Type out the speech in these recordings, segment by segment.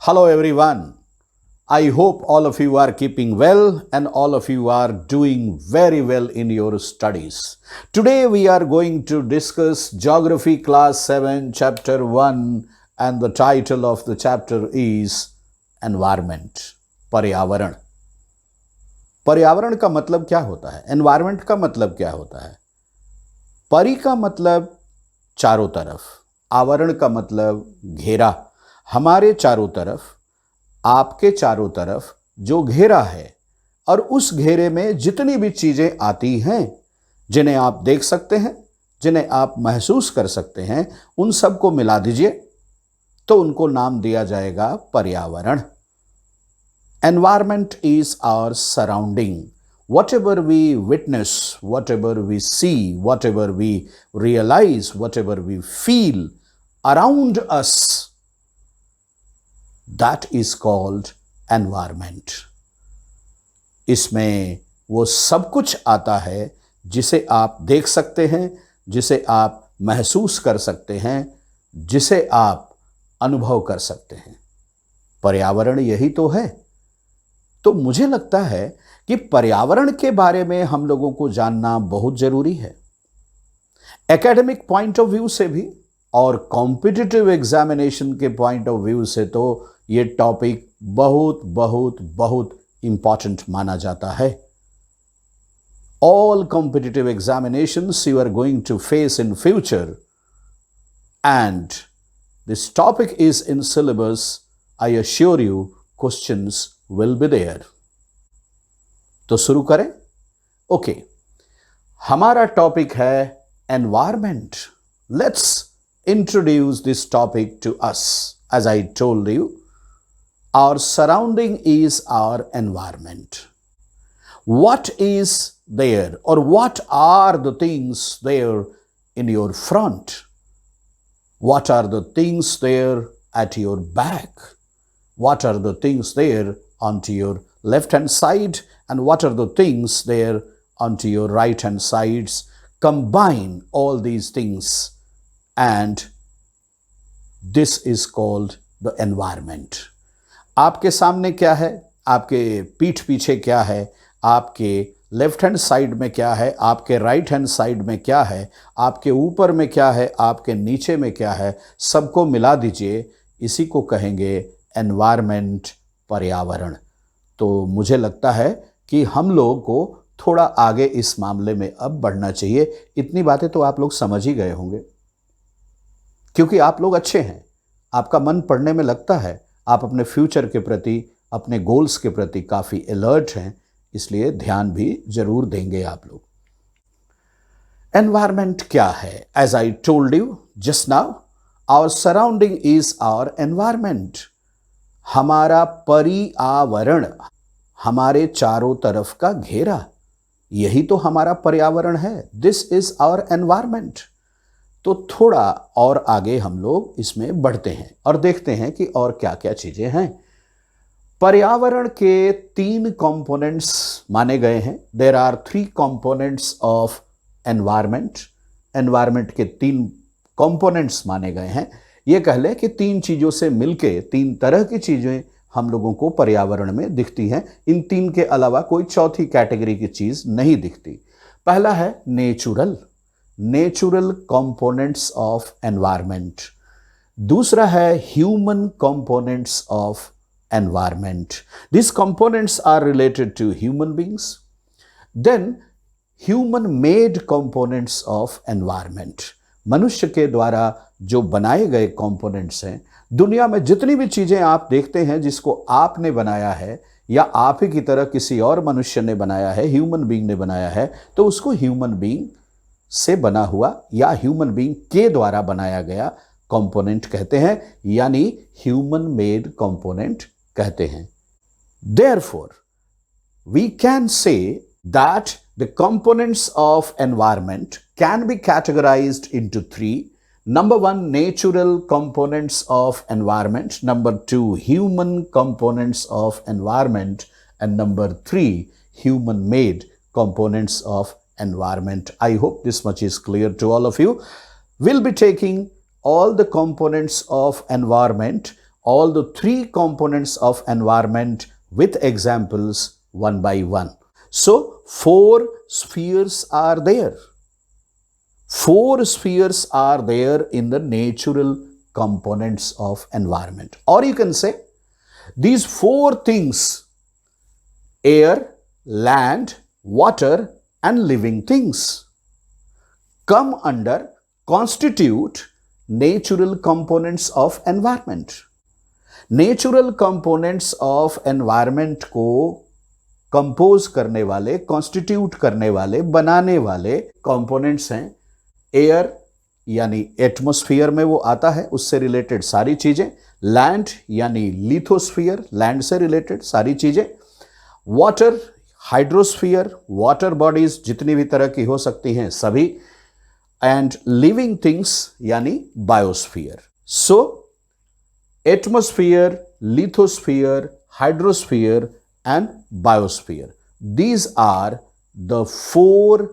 Hello everyone. I hope all of you are keeping well and all of you are doing very well in your studies. Today we are going to discuss Geography Class 7 Chapter 1 and the title of the chapter is Environment, पर्यावरण. पर्यावरण का मतलब क्या होता है? Environment का मतलब क्या होता है? परि का मतलब चारों तरफ, आवरण का मतलब घेरा. हमारे चारों तरफ, आपके चारों तरफ जो घेरा है और उस घेरे में जितनी भी चीजें आती हैं जिन्हें आप देख सकते हैं, जिन्हें आप महसूस कर सकते हैं, उन सब को मिला दीजिए तो उनको नाम दिया जाएगा पर्यावरण. Environment is our surrounding. Whatever we witness, whatever we see, whatever we realize, whatever we feel around us, that is called environment. इसमें वो सब कुछ आता है जिसे आप देख सकते हैं, जिसे आप महसूस कर सकते हैं, जिसे आप अनुभव कर सकते हैं. पर्यावरण यही तो है. तो मुझे लगता है कि पर्यावरण के बारे में हम लोगों को जानना बहुत जरूरी है. एकेडमिक पॉइंट ऑफ व्यू से भी और कॉम्पिटिटिव एग्जामिनेशन के पॉइंट ऑफ व्यू से तो ये टॉपिक बहुत बहुत बहुत इंपॉर्टेंट माना जाता है. All competitive examinations you are going to face in future and this topic is in syllabus. I assure you questions will be there. तो शुरू करें. ओके, हमारा टॉपिक है environment. Let's introduce this topic to us. As I told you, our surrounding is our environment. What is there or what are the things there in your front? What are the things there at your back? What are the things there onto your left hand side and what are the things there onto your right hand sides? Combine all these things and this is called the environment. आपके सामने क्या है, आपके पीठ पीछे क्या है, आपके लेफ्ट हैंड साइड में क्या है, आपके राइट हैंड साइड में क्या है, आपके ऊपर में क्या है, आपके नीचे में क्या है, सबको मिला दीजिए. इसी को कहेंगे एनवायरमेंट, पर्यावरण. तो मुझे लगता है कि हम लोगों को थोड़ा आगे इस मामले में अब बढ़ना चाहिए. इतनी बातें तो आप लोग समझ ही गए होंगे क्योंकि आप लोग अच्छे हैं, आपका मन पढ़ने में लगता है, आप अपने फ्यूचर के प्रति, अपने गोल्स के प्रति काफ़ी अलर्ट हैं, इसलिए ध्यान भी जरूर देंगे आप लोग. एनवायरमेंट क्या है? As I told you just now, our surrounding is our environment. हमारा पर्यावरण, हमारे चारों तरफ का घेरा, यही तो हमारा पर्यावरण है. This is our environment. तो थोड़ा और आगे हम लोग इसमें बढ़ते हैं और देखते हैं कि और क्या क्या चीजें हैं. पर्यावरण के 3 कंपोनेंट्स माने गए हैं. There are 3 components of environment. Environment के 3 कंपोनेंट्स माने गए हैं. ये कह लें कि 3 चीजों से मिलके 3 तरह की चीजें हम लोगों को पर्यावरण में दिखती हैं. इन 3 के अलावा कोई चौथी कैटेगरी की चीज नहीं दिखती. पहला है natural, natural components of environment. दूसरा है human components of environment. This components are related to human beings. Then human made components of environment. मनुष्य के द्वारा जो बनाए गए कंपोनेंट्स हैं. दुनिया में जितनी भी चीजें आप देखते हैं जिसको आपने बनाया है या आप ही की तरह किसी और मनुष्य ने बनाया है, ह्यूमन बीइंग ने बनाया है, तो उसको ह्यूमन बीइंग से बना हुआ या ह्यूमन बीइंग के द्वारा बनाया गया कंपोनेंट कहते हैं, यानी ह्यूमन मेड कंपोनेंट कहते हैं. Therefore we can say that the components of environment can be categorized into 3. Number 1, natural components of environment. Number 2, human components of environment. And number 3, human-made components of environment. I hope this much is clear to all of you. We'll be taking all the components of environment all the three components of environment with examples one by one. So, four spheres are there. Four spheres are there in the natural components of environment. Or you can say, these four things, air, land, water, and living things, come under, constitute natural components of environment. Natural components of environment को compose करने वाले, constitute करने वाले, बनाने वाले components हैं air यानी atmosphere में वो आता है, उससे रिलेटेड सारी चीजें, लैंड यानी लिथोस्फीयर, लैंड से रिलेटेड सारी चीजें, वाटर, हाइड्रोस्फीयर, वाटर बॉडीज जितनी भी तरह की हो सकती हैं सभी, एंड लिविंग थिंग्स यानी biosphere. So atmosphere, lithosphere, hydrosphere, and biosphere. These are the four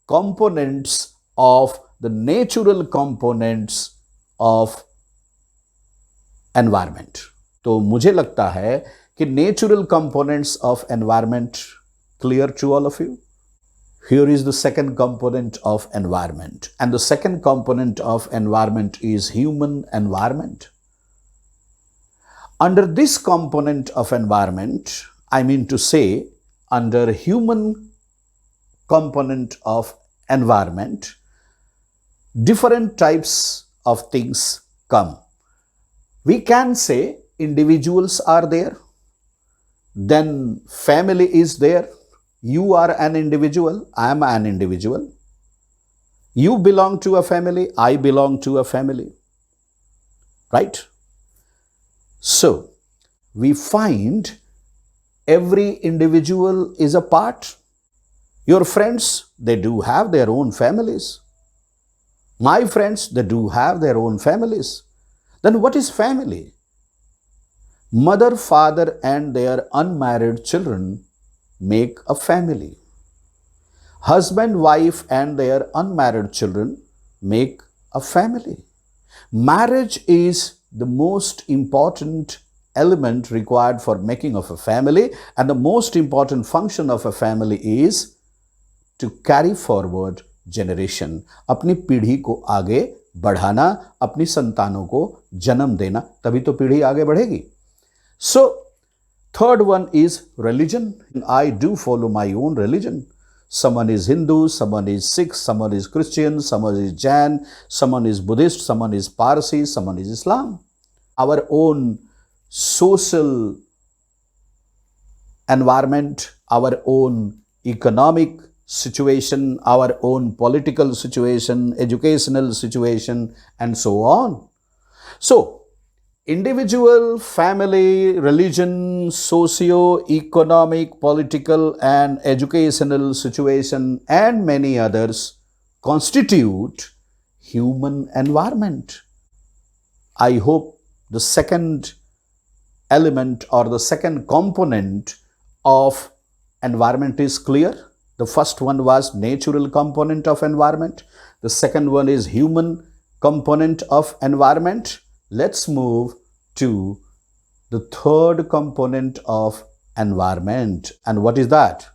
components of the natural components of environment. तो मुझे लगता है कि natural components of environment clear to all of you. Here is the second component of environment, and the second component of environment is human environment. Under this component of environment, I mean to say, under human component of environment, different types of things come. We can say individuals are there, then family is there. You are an individual, I am an individual. You belong to a family, I belong to a family. Right? So, we find every individual is a part. Your friends, they do have their own families. My friends, they do have their own families. Then what is family? Mother, father, and their unmarried children make a family. Husband, wife, and their unmarried children make a family. Marriage is the most important element required for making of a family, and the most important function of a family is to carry forward generation. अपनी पीढ़ी को आगे बढ़ाना, अपनी संतानों को जन्म देना, तभी तो पीढ़ी आगे बढ़ेगी. So, third one is religion. I do follow my own religion. Someone is Hindu, someone is Sikh, someone is Christian, someone is Jain, someone is Buddhist, someone is Parsi, someone is Islam. Our own social environment, our own economic situation, our own political situation, educational situation, and so on. So, individual, family, religion, socio-economic, political, and educational situation, and many others constitute human environment. I hope the second element or the second component of environment is clear. The first one was natural component of environment. The second one is human component of environment. Let's move to the third component of environment. And what is that?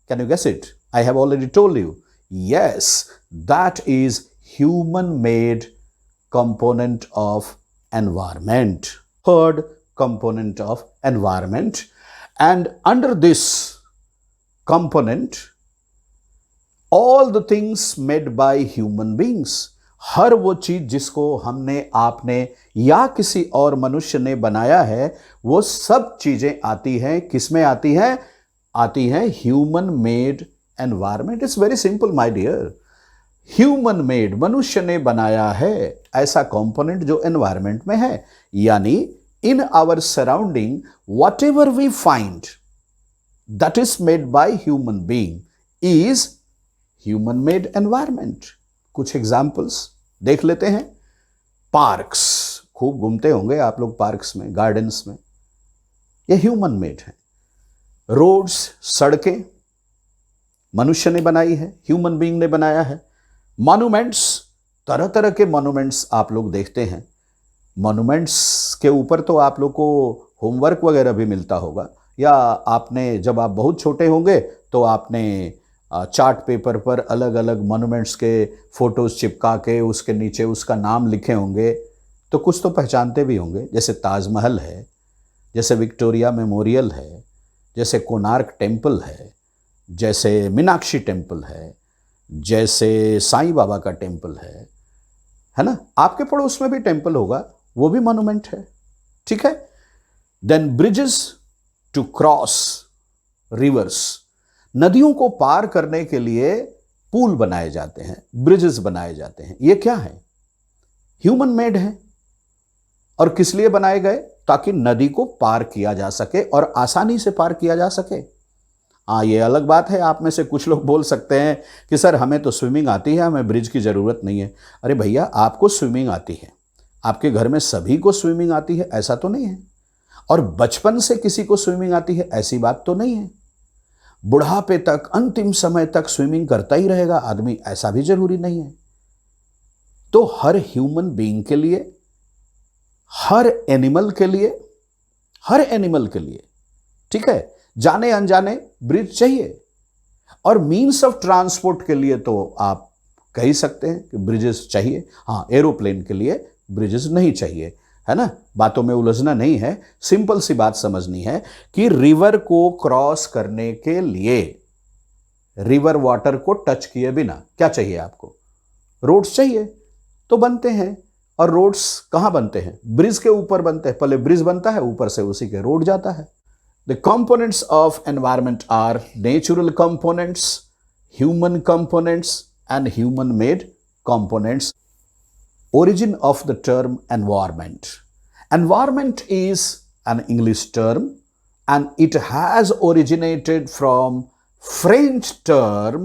Can you guess it? I have already told you. Yes, that is human-made component of environment. Third component of environment. And under this component, all the things made by human beings. हर वो चीज जिसको हमने, आपने या किसी और मनुष्य ने बनाया है, वो सब चीजें आती हैं, किसमें आती हैं? आती हैं human made environment. It's very simple my dear. Human made, मनुष्य ने बनाया है ऐसा कंपोनेंट जो एनवायरमेंट में है. यानी in our surrounding whatever we find that is made by human being is human made environment. कुछ एग्जाम्पल्स देख लेते हैं. पार्क्स, खूब घूमते होंगे आप लोग पार्क्स में, गार्डन्स में, ये ह्यूमन मेड है. रोड्स, सड़कें मनुष्य ने बनाई है, ह्यूमन बीइंग ने बनाया है. मॉन्यूमेंट्स, तरह तरह के मॉन्यूमेंट्स आप लोग देखते हैं, मॉन्यूमेंट्स के ऊपर तो आप लोग को होमवर्क वगैरह भी मिलता होगा, या आपने जब आप बहुत छोटे होंगे तो आपने चार्ट पेपर पर अलग अलग मॉन्यूमेंट्स के फोटोज चिपका के उसके नीचे उसका नाम लिखे होंगे, तो कुछ तो पहचानते भी होंगे, जैसे ताजमहल है, जैसे विक्टोरिया मेमोरियल है, जैसे कोणार्क टेम्पल है, जैसे मीनाक्षी टेम्पल है, जैसे साईं बाबा का टेम्पल है ना। आपके पड़ोस में भी टेम्पल होगा, वो भी मॉन्यूमेंट है, ठीक है। Then bridges to cross rivers, नदियों को पार करने के लिए पुल बनाए जाते हैं, ब्रिजेस बनाए जाते हैं। ये क्या है? ह्यूमन मेड है। और किस लिए बनाए गए? ताकि नदी को पार किया जा सके और आसानी से पार किया जा सके। ये अलग बात है, आप में से कुछ लोग बोल सकते हैं कि सर हमें तो स्विमिंग आती है, हमें ब्रिज की ज़रूरत नहीं है। अरे भैया, आपको स्विमिंग आती है, आपके घर में सभी को स्विमिंग आती है, ऐसा तो नहीं है। और बचपन से किसी को स्विमिंग आती है, ऐसी बात तो नहीं है। बुढ़ापे तक, अंतिम समय तक स्विमिंग करता ही रहेगा आदमी, ऐसा भी जरूरी नहीं है। तो हर ह्यूमन बीइंग के लिए, हर एनिमल के लिए, ठीक है, जाने अनजाने ब्रिज चाहिए। और मीन्स ऑफ ट्रांसपोर्ट के लिए तो आप कह ही सकते हैं कि ब्रिजेस चाहिए। हाँ, एरोप्लेन के लिए ब्रिजेस नहीं चाहिए, है ना। बातों में उलझना नहीं है, सिंपल सी बात समझनी है कि रिवर को क्रॉस करने के लिए, रिवर वाटर को टच किए बिना क्या चाहिए आपको? रोड्स चाहिए। तो बनते हैं, और रोड्स कहां बनते हैं? ब्रिज के ऊपर बनते हैं। पहले ब्रिज बनता है, ऊपर से उसी के रोड जाता है। The components of environment are natural components, human components and human made components. Origin of the term environment. Environment is an English term and it has originated from French term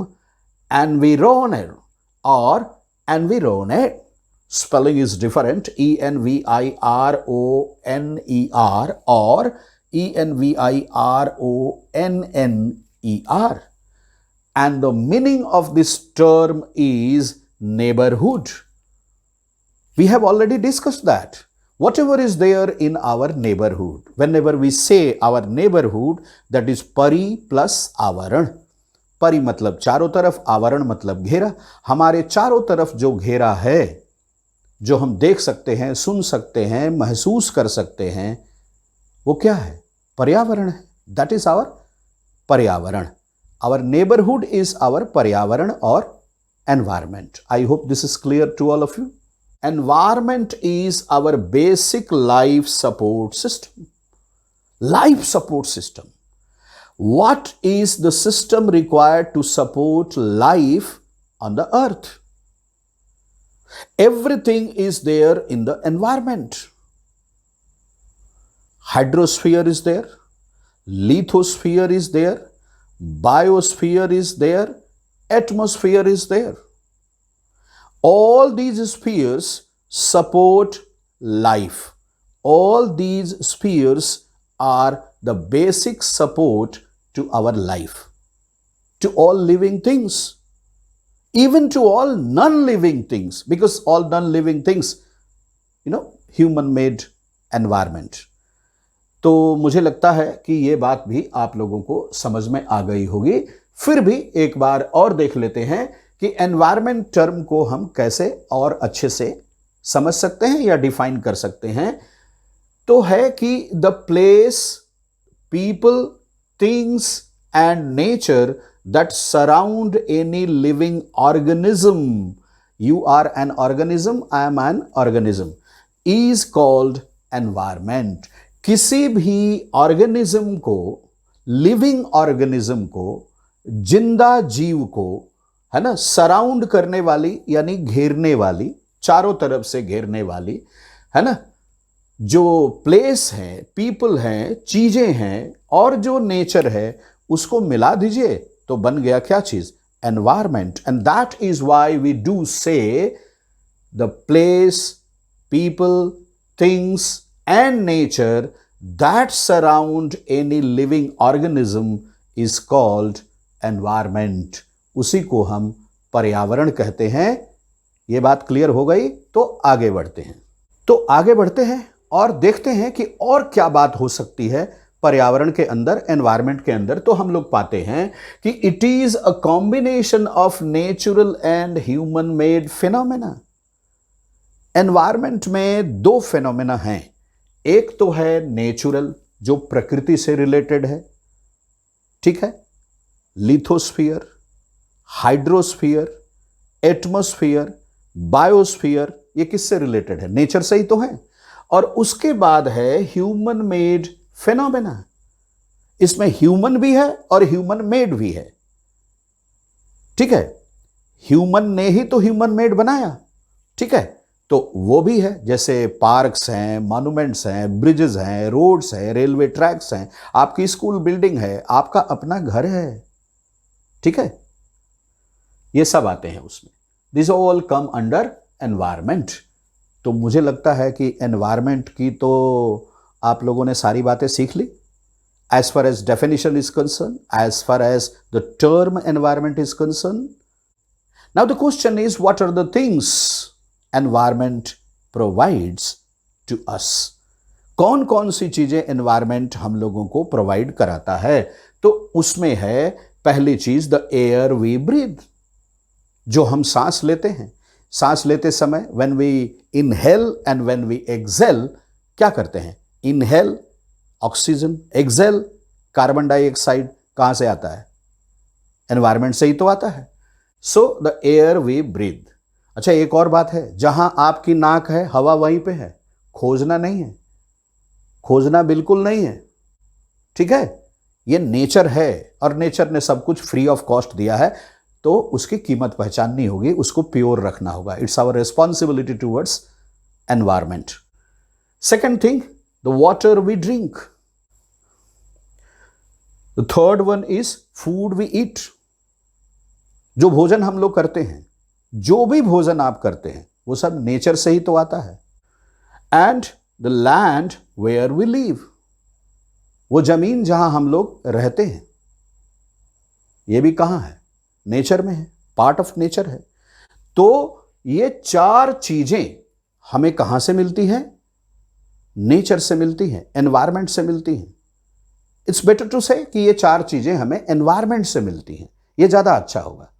environner or environner. Spelling is different, ENVIRONER or ENVIRONNER. And the meaning of this term is neighborhood. We have already discussed that. Whatever is there in our neighborhood, whenever we say our neighborhood, that is pari plus avaran. परि मतलब चारों तरफ, आवरण मतलब घेरा। हमारे चारों तरफ जो घेरा है, जो हम देख सकते हैं, सुन सकते हैं, महसूस कर सकते हैं, वो क्या है? पर्यावरण है। दैट इज आवर पर्यावरण। आवर नेबरहुड इज आवर पर्यावरण और environment. I hope this is clear to all of you. Environment is our basic life support system. Life support system. What is the system required to support life on the earth? Everything is there in the environment. Hydrosphere is there, lithosphere is there, biosphere is there, atmosphere is there. All these spheres support life. All these spheres are the basic support to our life, to all living things, even to all non-living things, because all non-living things, human made environment. तो मुझे लगता है कि ये बात भी आप लोगों को समझ में आ गई होगी। फिर भी एक बार और देख लेते हैं कि एनवायरमेंट टर्म को हम कैसे और अच्छे से समझ सकते हैं या डिफाइन कर सकते हैं। तो है कि the place, people, things and nature that surround any living organism, you are an organism, I am an organism, is called environment. किसी भी ऑर्गेनिज्म को, लिविंग ऑर्गेनिज्म को, जिंदा जीव को, है ना, सराउंड करने वाली यानी घेरने वाली, चारों तरफ से घेरने वाली, है ना, जो प्लेस है, पीपल हैं, चीजें हैं और जो नेचर है, उसको मिला दीजिए तो बन गया क्या चीज? Environment. And that is why we do say the place, people, things and nature that surround any living organism is called environment. उसी को हम पर्यावरण कहते हैं। यह बात क्लियर हो गई? तो आगे बढ़ते हैं। तो आगे बढ़ते हैं और देखते हैं कि और क्या बात हो सकती है पर्यावरण के अंदर, एनवायरमेंट के अंदर। तो हम लोग पाते हैं कि it is a combination of natural and human made phenomena. Environment में दो फिनोमेना हैं। एक तो है नेचुरल, जो प्रकृति से रिलेटेड है, ठीक है, लिथोस्फीयर, हाइड्रोस्फीयर, एटमॉस्फेयर, बायोस्फीयर, ये किससे रिलेटेड है? नेचर से ही तो है। और उसके बाद है ह्यूमन मेड फिनोमेना। इसमें ह्यूमन भी है और ह्यूमन मेड भी है, ठीक है। ह्यूमन ने ही तो ह्यूमन मेड बनाया, ठीक है, तो वो भी है। जैसे पार्क्स हैं, मॉन्यूमेंट्स हैं, ब्रिजेस हैं, रोड्स हैं, रेलवे ट्रैक्स हैं, आपकी स्कूल बिल्डिंग है, आपका अपना घर है, ठीक है, ये सब आते हैं उसमें। This all come under environment. तो मुझे लगता है कि एनवायरमेंट की तो आप लोगों ने सारी बातें सीख ली। As far as definition is concern, as far as the term environment is concern. Now the question is, what are the things environment provides to us? कौन कौन सी चीजें एनवायरमेंट हम लोगों को प्रोवाइड कराता है? तो उसमें है पहली चीज, द एयर वी ब्रीथ, जो हम सांस लेते हैं। सांस लेते समय when we inhale and when we exhale, क्या करते हैं? Inhale oxygen, exhale carbon dioxide. कहां से आता है? एनवायरमेंट से ही तो आता है। So the air we breathe. अच्छा, एक और बात है, जहां आपकी नाक है हवा वहीं पे है, खोजना नहीं है, खोजना बिल्कुल नहीं है, ठीक है। ये नेचर है और नेचर ने सब कुछ फ्री ऑफ कॉस्ट दिया है, तो उसकी कीमत पहचाननी होगी, उसको प्योर रखना होगा। It's our responsibility towards environment. Second thing, the water we drink. The third one is food we eat. जो भोजन हम लोग करते हैं, जो भी भोजन आप करते हैं, वो सब नेचर से ही तो आता है। And the land where we live, वो जमीन जहां हम लोग रहते हैं, ये भी कहां है? नेचर में है, पार्ट ऑफ नेचर है। तो ये चार चीजें हमें कहां से मिलती हैं? नेचर से मिलती हैं, एनवायरमेंट से मिलती हैं। इट्स बेटर टू से कि ये चार चीजें हमें एनवायरमेंट से मिलती हैं, ये ज्यादा अच्छा होगा।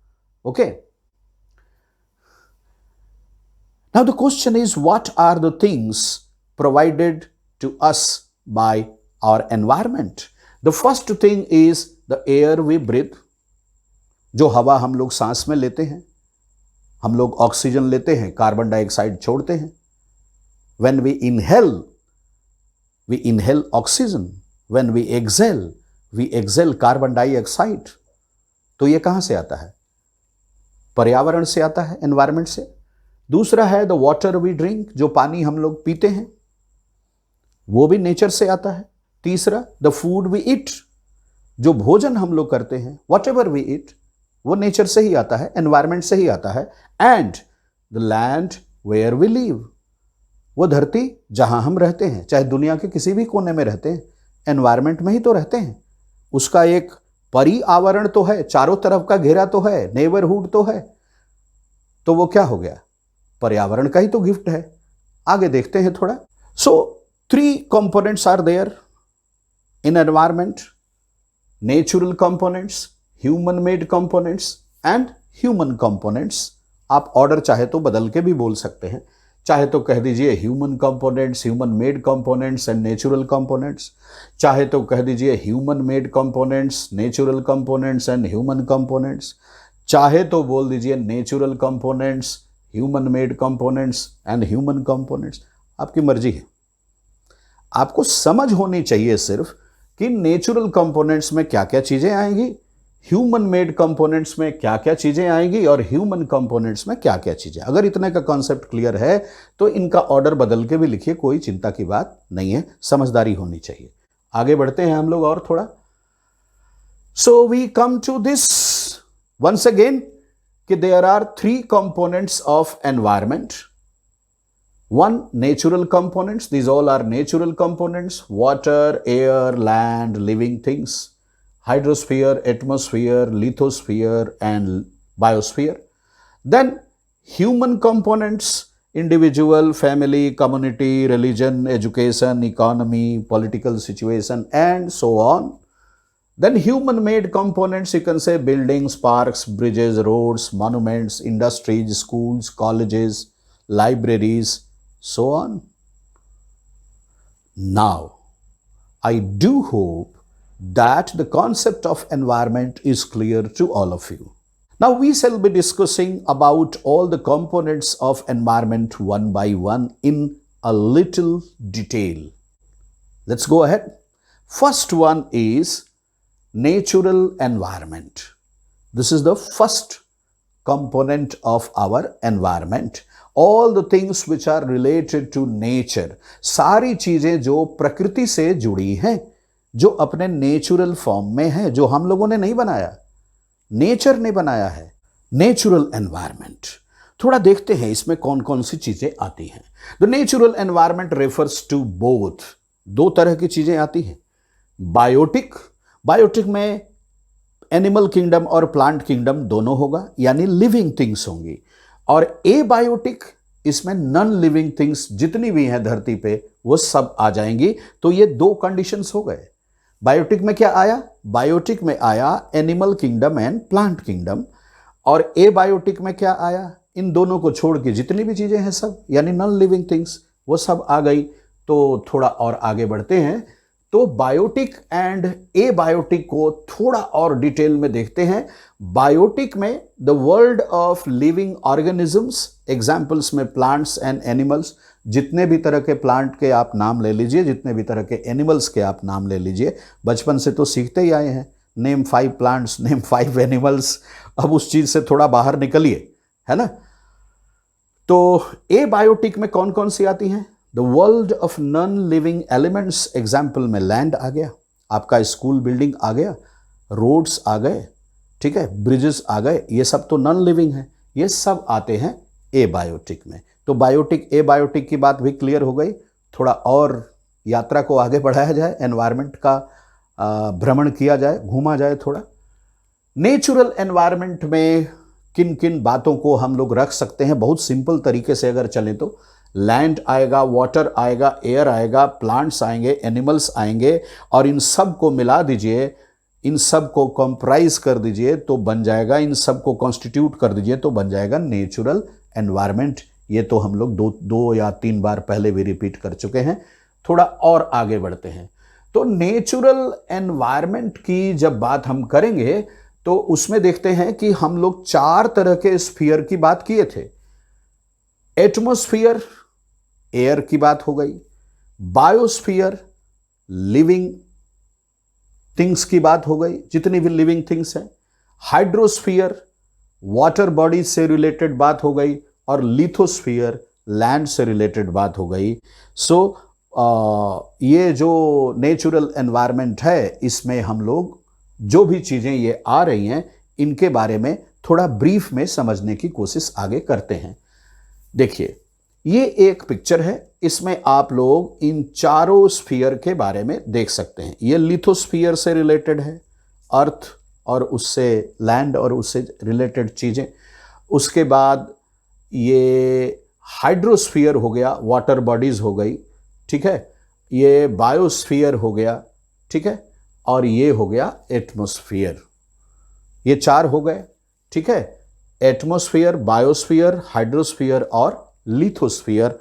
Okay, now the question is, what are the things provided to us by our environment? The first thing is the air we breathe, जो हवा हम लोग सांस में लेते हैं। हम लोग ऑक्सीजन लेते हैं, कार्बन डाइऑक्साइड छोड़ते हैं। When we inhale oxygen, when we exhale carbon dioxide. तो ये कहां से आता है? पर्यावरण से आता है, एनवायरमेंट से। दूसरा है द वाटर वी ड्रिंक, जो पानी हम लोग पीते हैं, वो भी नेचर से आता है। तीसरा, द फूड वी ईट, जो भोजन हम लोग करते हैं, वॉट एवर वी ईट, वो नेचर से ही आता है, एनवायरमेंट से ही आता है। And the land where we live, वो धरती जहां हम रहते हैं, चाहे दुनिया के किसी भी कोने में रहते हैं, एनवायरमेंट में ही तो रहते हैं। उसका एक परिआवरण तो है, चारों तरफ का घेरा तो है, नेबरहुड तो है। तो वो क्या हो गया? पर्यावरण का ही तो गिफ्ट है। आगे देखते हैं थोड़ा। So 3 components are there in environment: natural components, human made components and human components. आप ऑर्डर चाहे तो बदल के भी बोल सकते हैं, चाहे तो कह दीजिए human components, human made components and natural components, चाहे तो कह दीजिए human made components, natural components and human components, चाहे तो बोल दीजिए natural components, human made components and human components. आपकी मर्जी है। आपको समझ होनी चाहिए सिर्फ कि नेचुरल कंपोनेंट्स में क्या क्या चीजें आएंगी, ह्यूमन मेड कंपोनेंट्स में क्या क्या चीजें आएंगी और ह्यूमन कंपोनेंट्स में क्या क्या चीजें। अगर इतने का कॉन्सेप्ट क्लियर है तो इनका ऑर्डर बदल के भी लिखिए, कोई चिंता की बात नहीं है, समझदारी होनी चाहिए। आगे बढ़ते हैं हम लोग और थोड़ा। So we come to this once again कि there are 3 components of environment. 1, natural components. These all are natural components: water, air, land, living things, hydrosphere, atmosphere, lithosphere and biosphere. Then human components, individual, family, community, religion, education, economy, political situation, and so on. Then human-made components, you can say buildings, parks, bridges, roads, monuments, industries, schools, colleges, libraries, so on. Now, I do hope that the concept of environment is clear to all of you. Now we shall be discussing about all the components of environment one by one in a little detail. Let's go ahead. First one is natural environment. This is the first component of our environment. All the things which are related to nature, सारी चीजें जो प्रकृति से जुड़ी हैं, जो अपने natural form में है, जो हम लोगों ने नहीं बनाया, नेचर ने बनाया है, नेचुरल एनवायरनमेंट। थोड़ा देखते हैं इसमें कौन कौन सी चीजें आती हैं। The natural environment refers to both, दो तरह की चीजें आती हैं। बायोटिक, बायोटिक में एनिमल किंगडम और प्लांट किंगडम दोनों होगा, यानी लिविंग थिंग्स होंगी। और एबायोटिक, इसमें नॉन लिविंग थिंग्स जितनी भी हैं धरती पे वो सब आ जाएंगी। तो ये दो कंडीशंस हो गए। बायोटिक में क्या आया? बायोटिक में आया animal kingdom and plant kingdom. और एबायोटिक में क्या आया? इन दोनों को छोड़ के जितनी भी चीजें हैं सब, यानी नॉन लिविंग थिंग्स, वो सब आ गई। तो थोड़ा और आगे बढ़ते हैं। तो बायोटिक एंड एबायोटिक को थोड़ा और डिटेल में देखते हैं। बायोटिक में the world of living organisms, examples में प्लांट्स एंड एनिमल्स, जितने भी तरह के प्लांट के आप नाम ले लीजिए, जितने भी तरह के एनिमल्स के आप नाम ले लीजिए, बचपन से तो सीखते ही आए हैं, नेम 5 प्लांट्स, नेम 5 एनिमल्स। अब उस चीज से थोड़ा बाहर निकलिए, है ना। तो एबायोटिक में कौन कौन सी आती हैं? The world of non living elements, example में लैंड आ गया, आपका स्कूल बिल्डिंग आ गया, रोड्स आ गए, ठीक है, ब्रिजेस आ गए, ये सब तो नॉन लिविंग है, ये सब आते हैं एबायोटिक में। तो बायोटिक एबायोटिक की बात भी क्लियर हो गई। थोड़ा और यात्रा को आगे बढ़ाया जाए, एनवायरनमेंट का भ्रमण किया जाए, घूमा जाए थोड़ा। नेचुरल एनवायरनमेंट में किन किन बातों को हम लोग रख सकते हैं? बहुत सिंपल तरीके से अगर चलें तो लैंड आएगा, वाटर आएगा, एयर आएगा, प्लांट्स आएंगे, एनिमल्स आएंगे, और इन सब को मिला दीजिए, इन सब को कंप्राइज कर दीजिए तो बन जाएगा, इन सब को कॉन्स्टिट्यूट कर दीजिए तो बन जाएगा नेचुरल एनवायरनमेंट। ये तो हम लोग दो या 3 बार पहले भी रिपीट कर चुके हैं। थोड़ा और आगे बढ़ते हैं। तो नेचुरल एनवायरनमेंट की जब बात हम करेंगे तो उसमें देखते हैं कि हम लोग 4 तरह के स्फीयर की बात किए थे। एटमॉस्फेयर, एयर की बात हो गई। बायोस्फीयर, लिविंग थिंग्स की बात हो गई, जितनी भी लिविंग थिंग्स हैं। हाइड्रोस्फीयर, वाटर बॉडीज से रिलेटेड बात हो गई। और लिथोस्फीयर, लैंड से रिलेटेड बात हो गई। सो ये जो नेचुरल एनवायरनमेंट है, इसमें हम लोग जो भी चीजें ये आ रही हैं, इनके बारे में थोड़ा ब्रीफ में समझने की कोशिश आगे करते हैं। देखिए, ये एक पिक्चर है, इसमें आप लोग इन चारों स्फीयर के बारे में देख सकते हैं। ये लिथोस्फीयर से रिलेटेड है, अर्थ और उससे लैंड और उससे रिलेटेड चीजें। उसके बाद ये हाइड्रोस्फीयर हो गया, वाटर बॉडीज हो गई, ठीक है। ये बायोस्फीयर हो गया, ठीक है। और ये हो गया एटमॉस्फेयर। ये 4 हो गए, ठीक है। एटमॉस्फेयर, बायोस्फीयर, हाइड्रोस्फीयर और लिथोस्फीयर।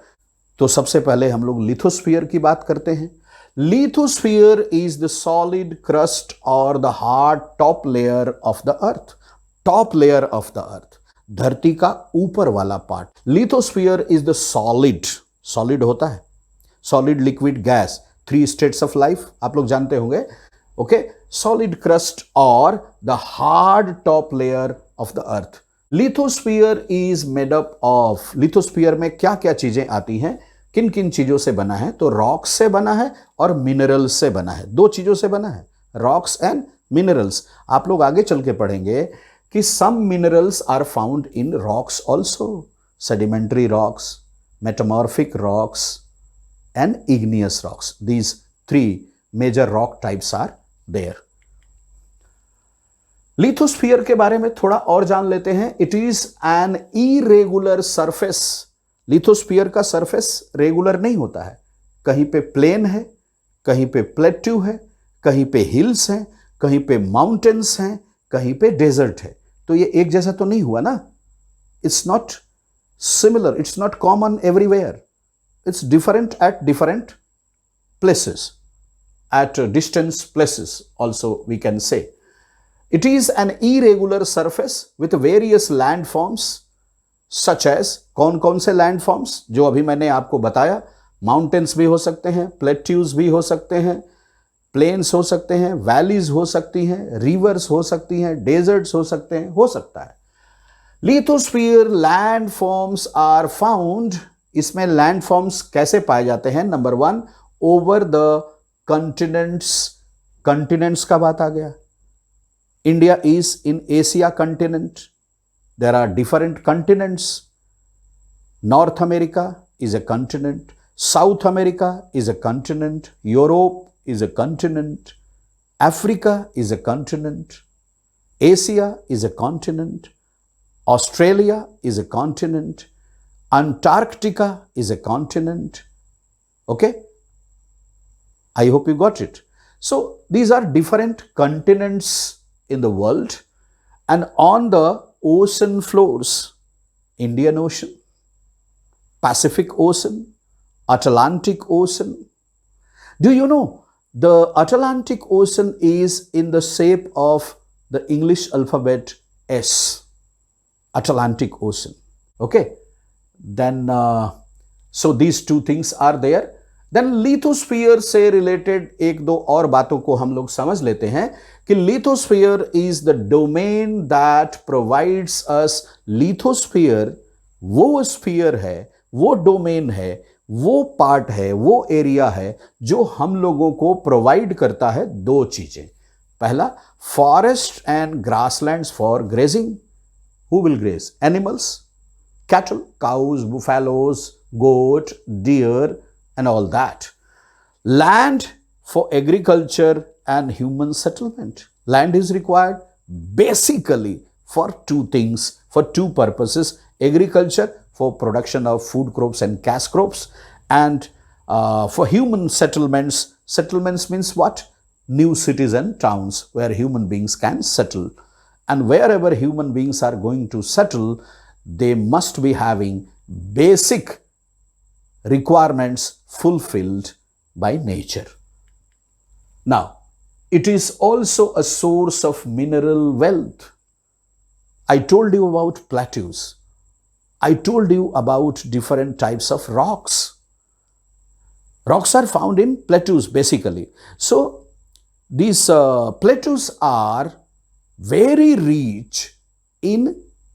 तो सबसे पहले हम लोग लिथोस्फीयर की बात करते हैं। Lithosphere is the solid crust और the hard top layer of the earth. Top layer of the earth, धरती का ऊपर वाला part. Lithosphere is the solid, solid होता है, solid, liquid, gas, 3 states of life आप लोग जानते होंगे। ओके, सॉलिड क्रस्ट और the hard top layer of the earth. Lithosphere is made up of, lithosphere में क्या क्या चीजें आती हैं, किन किन चीजों से बना है? तो रॉक्स से बना है और मिनरल्स से बना है। 2 चीजों से बना है, रॉक्स एंड मिनरल्स। आप लोग आगे चल के पढ़ेंगे कि some minerals are found in rocks also, sedimentary rocks, metamorphic rocks and igneous rocks. These 3 major rock types are there. Lithosphere के बारे में थोड़ा और जान लेते हैं। It is an irregular surface lithosphere का सरफेस रेगुलर नहीं होता है, कहीं पे प्लेन है, कहीं पे प्लेट्यू है, कहीं पे हिल्स हैं, कहीं पे माउंटेन्स हैं, कहीं पे डेजर्ट है। तो ये एक जैसा तो नहीं हुआ ना, it's not similar, it's not common everywhere, it's different at different places, at distance places also we can say. It is an irregular surface with various landforms such as, कौन कौन से landforms जो अभी मैंने आपको बताया, माउंटेन्स भी हो सकते हैं, प्लेट्यूज भी हो सकते हैं, प्लेन्स हो सकते हैं, वैलीज हो सकती हैं, रिवर्स हो सकती हैं, डेजर्ट्स हो सकते हैं, हो सकता है। लिथोस्फीयर लैंडफॉर्म्स आर फाउंड, इसमें लैंडफॉर्म्स कैसे पाए जाते हैं? Number 1, over the continents, continents का बात आ गया। India is in Asia continent, there are different continents. North America is a continent, South America is a continent, Europe is a continent, Africa is a continent, Asia is a continent, Australia is a continent, Antarctica is a continent. Okay? I hope you got it. So these are different continents in the world, and on the ocean floors, Indian Ocean, Pacific Ocean, Atlantic Ocean. Do you know the Atlantic Ocean is in the shape of the English alphabet S? Atlantic Ocean. Okay? Then, so these two things are there. Then lithosphere से related एक दो और बातों को हम लोग समझ लेते हैं कि lithosphere is the domain that provides us, lithosphere वो स्फीयर है, वो डोमेन है, वो पार्ट है, वो एरिया है जो हम लोगों को प्रोवाइड करता है दो चीजें। पहला, forest and grasslands for grazing. Who will graze? Animals, cattle, cows, buffaloes, goat, deer, and all that. Land for agriculture and human settlement. Land is required basically for two things, for two purposes. Agriculture for production of food crops and cash crops, and for human settlements. Settlements means what? New cities and towns where human beings can settle. And wherever human beings are going to settle, they must be having basic requirements fulfilled by nature. Now, it is also a source of mineral wealth. I told you about plateaus. I told you about different types of rocks. Rocks are found in plateaus basically. So, these plateaus are very rich in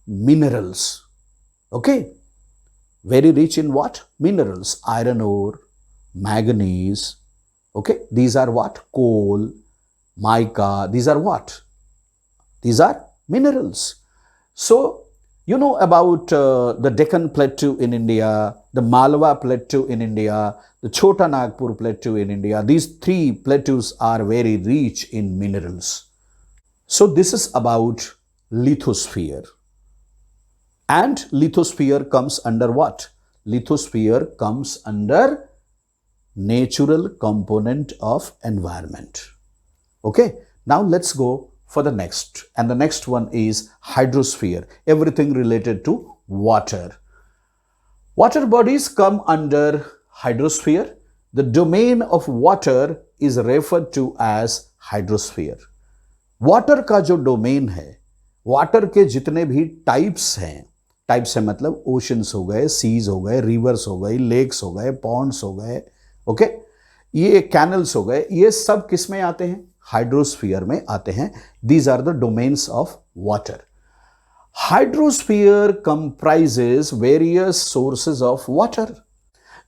minerals. Okay? Very rich in what? Minerals. Iron ore, manganese. Okay? These are what? Coal, mica. These are what? These are minerals. So, you know about the Deccan Plateau in India, the Malwa Plateau in India, the Chota Nagpur Plateau in India. These three plateaus are very rich in minerals. So, this is about lithosphere. And lithosphere comes under what? Lithosphere comes under natural component of environment. Okay, now let's go for the next. And the next one is hydrosphere, everything related to water. Water bodies come under hydrosphere. The domain of water is referred to as hydrosphere. Water का जो domain है, water के जितने भी types हैं, types है मतलब oceans हो गए, सीज हो गए, रिवर्स हो गए, लेक्स हो गए, पॉन्ड्स हो गए, ओके, ये कैनल्स हो गए, ये सब किस में आते हैं? हाइड्रोस्फीयर में आते हैं. These are the domains of water. Hydrosphere comprises various sources of water.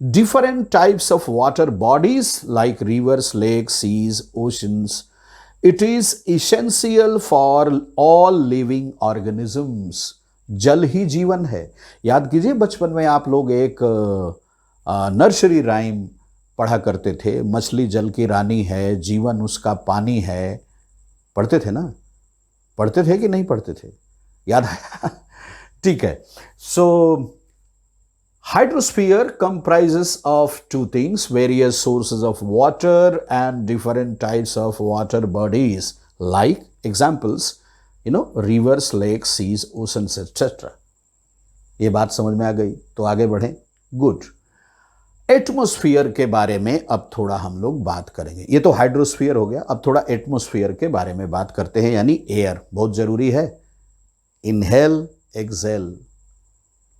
Different types of water bodies like rivers, lakes, seas, oceans. It is essential for all living organisms. जल ही जीवन है. याद कीजिए बचपन में आप लोग एक नर्सरी राइम पढ़ा करते थे, मछली जल की रानी है, जीवन उसका पानी है. पढ़ते थे ना? पढ़ते थे कि नहीं पढ़ते थे? याद आया? ठीक है. सो Hydrosphere comprises of two things, various sources of water and different types of water bodies, like examples, rivers, lakes, seas, oceans, etc. ये बात समझ में आ गई, तो आगे बढ़ें। गुड। एटमॉस्फेयर के बारे में अब थोड़ा हम लोग बात करेंगे। ये तो हाइड्रोस्फीयर हो गया, अब थोड़ा एटमॉस्फेयर के बारे में बात करते हैं, यानी एयर। बहुत जरूरी है। इनहेल, एक्सहेल,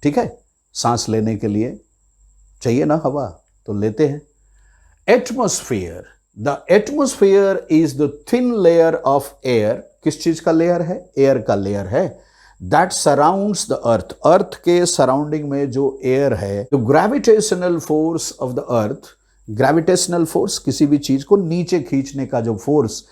ठीक है, सांस लेने के लिए चाहिए ना हवा, तो लेते हैं। Atmosphere, the atmosphere is the thin layer of air. किस चीज का लेयर है? एयर का लेयर है। That surrounds the earth. Earth के सराउंडिंग में जो एयर है, the gravitational force of the earth. Gravitational force, किसी भी चीज को नीचे खींचने का जो फोर्स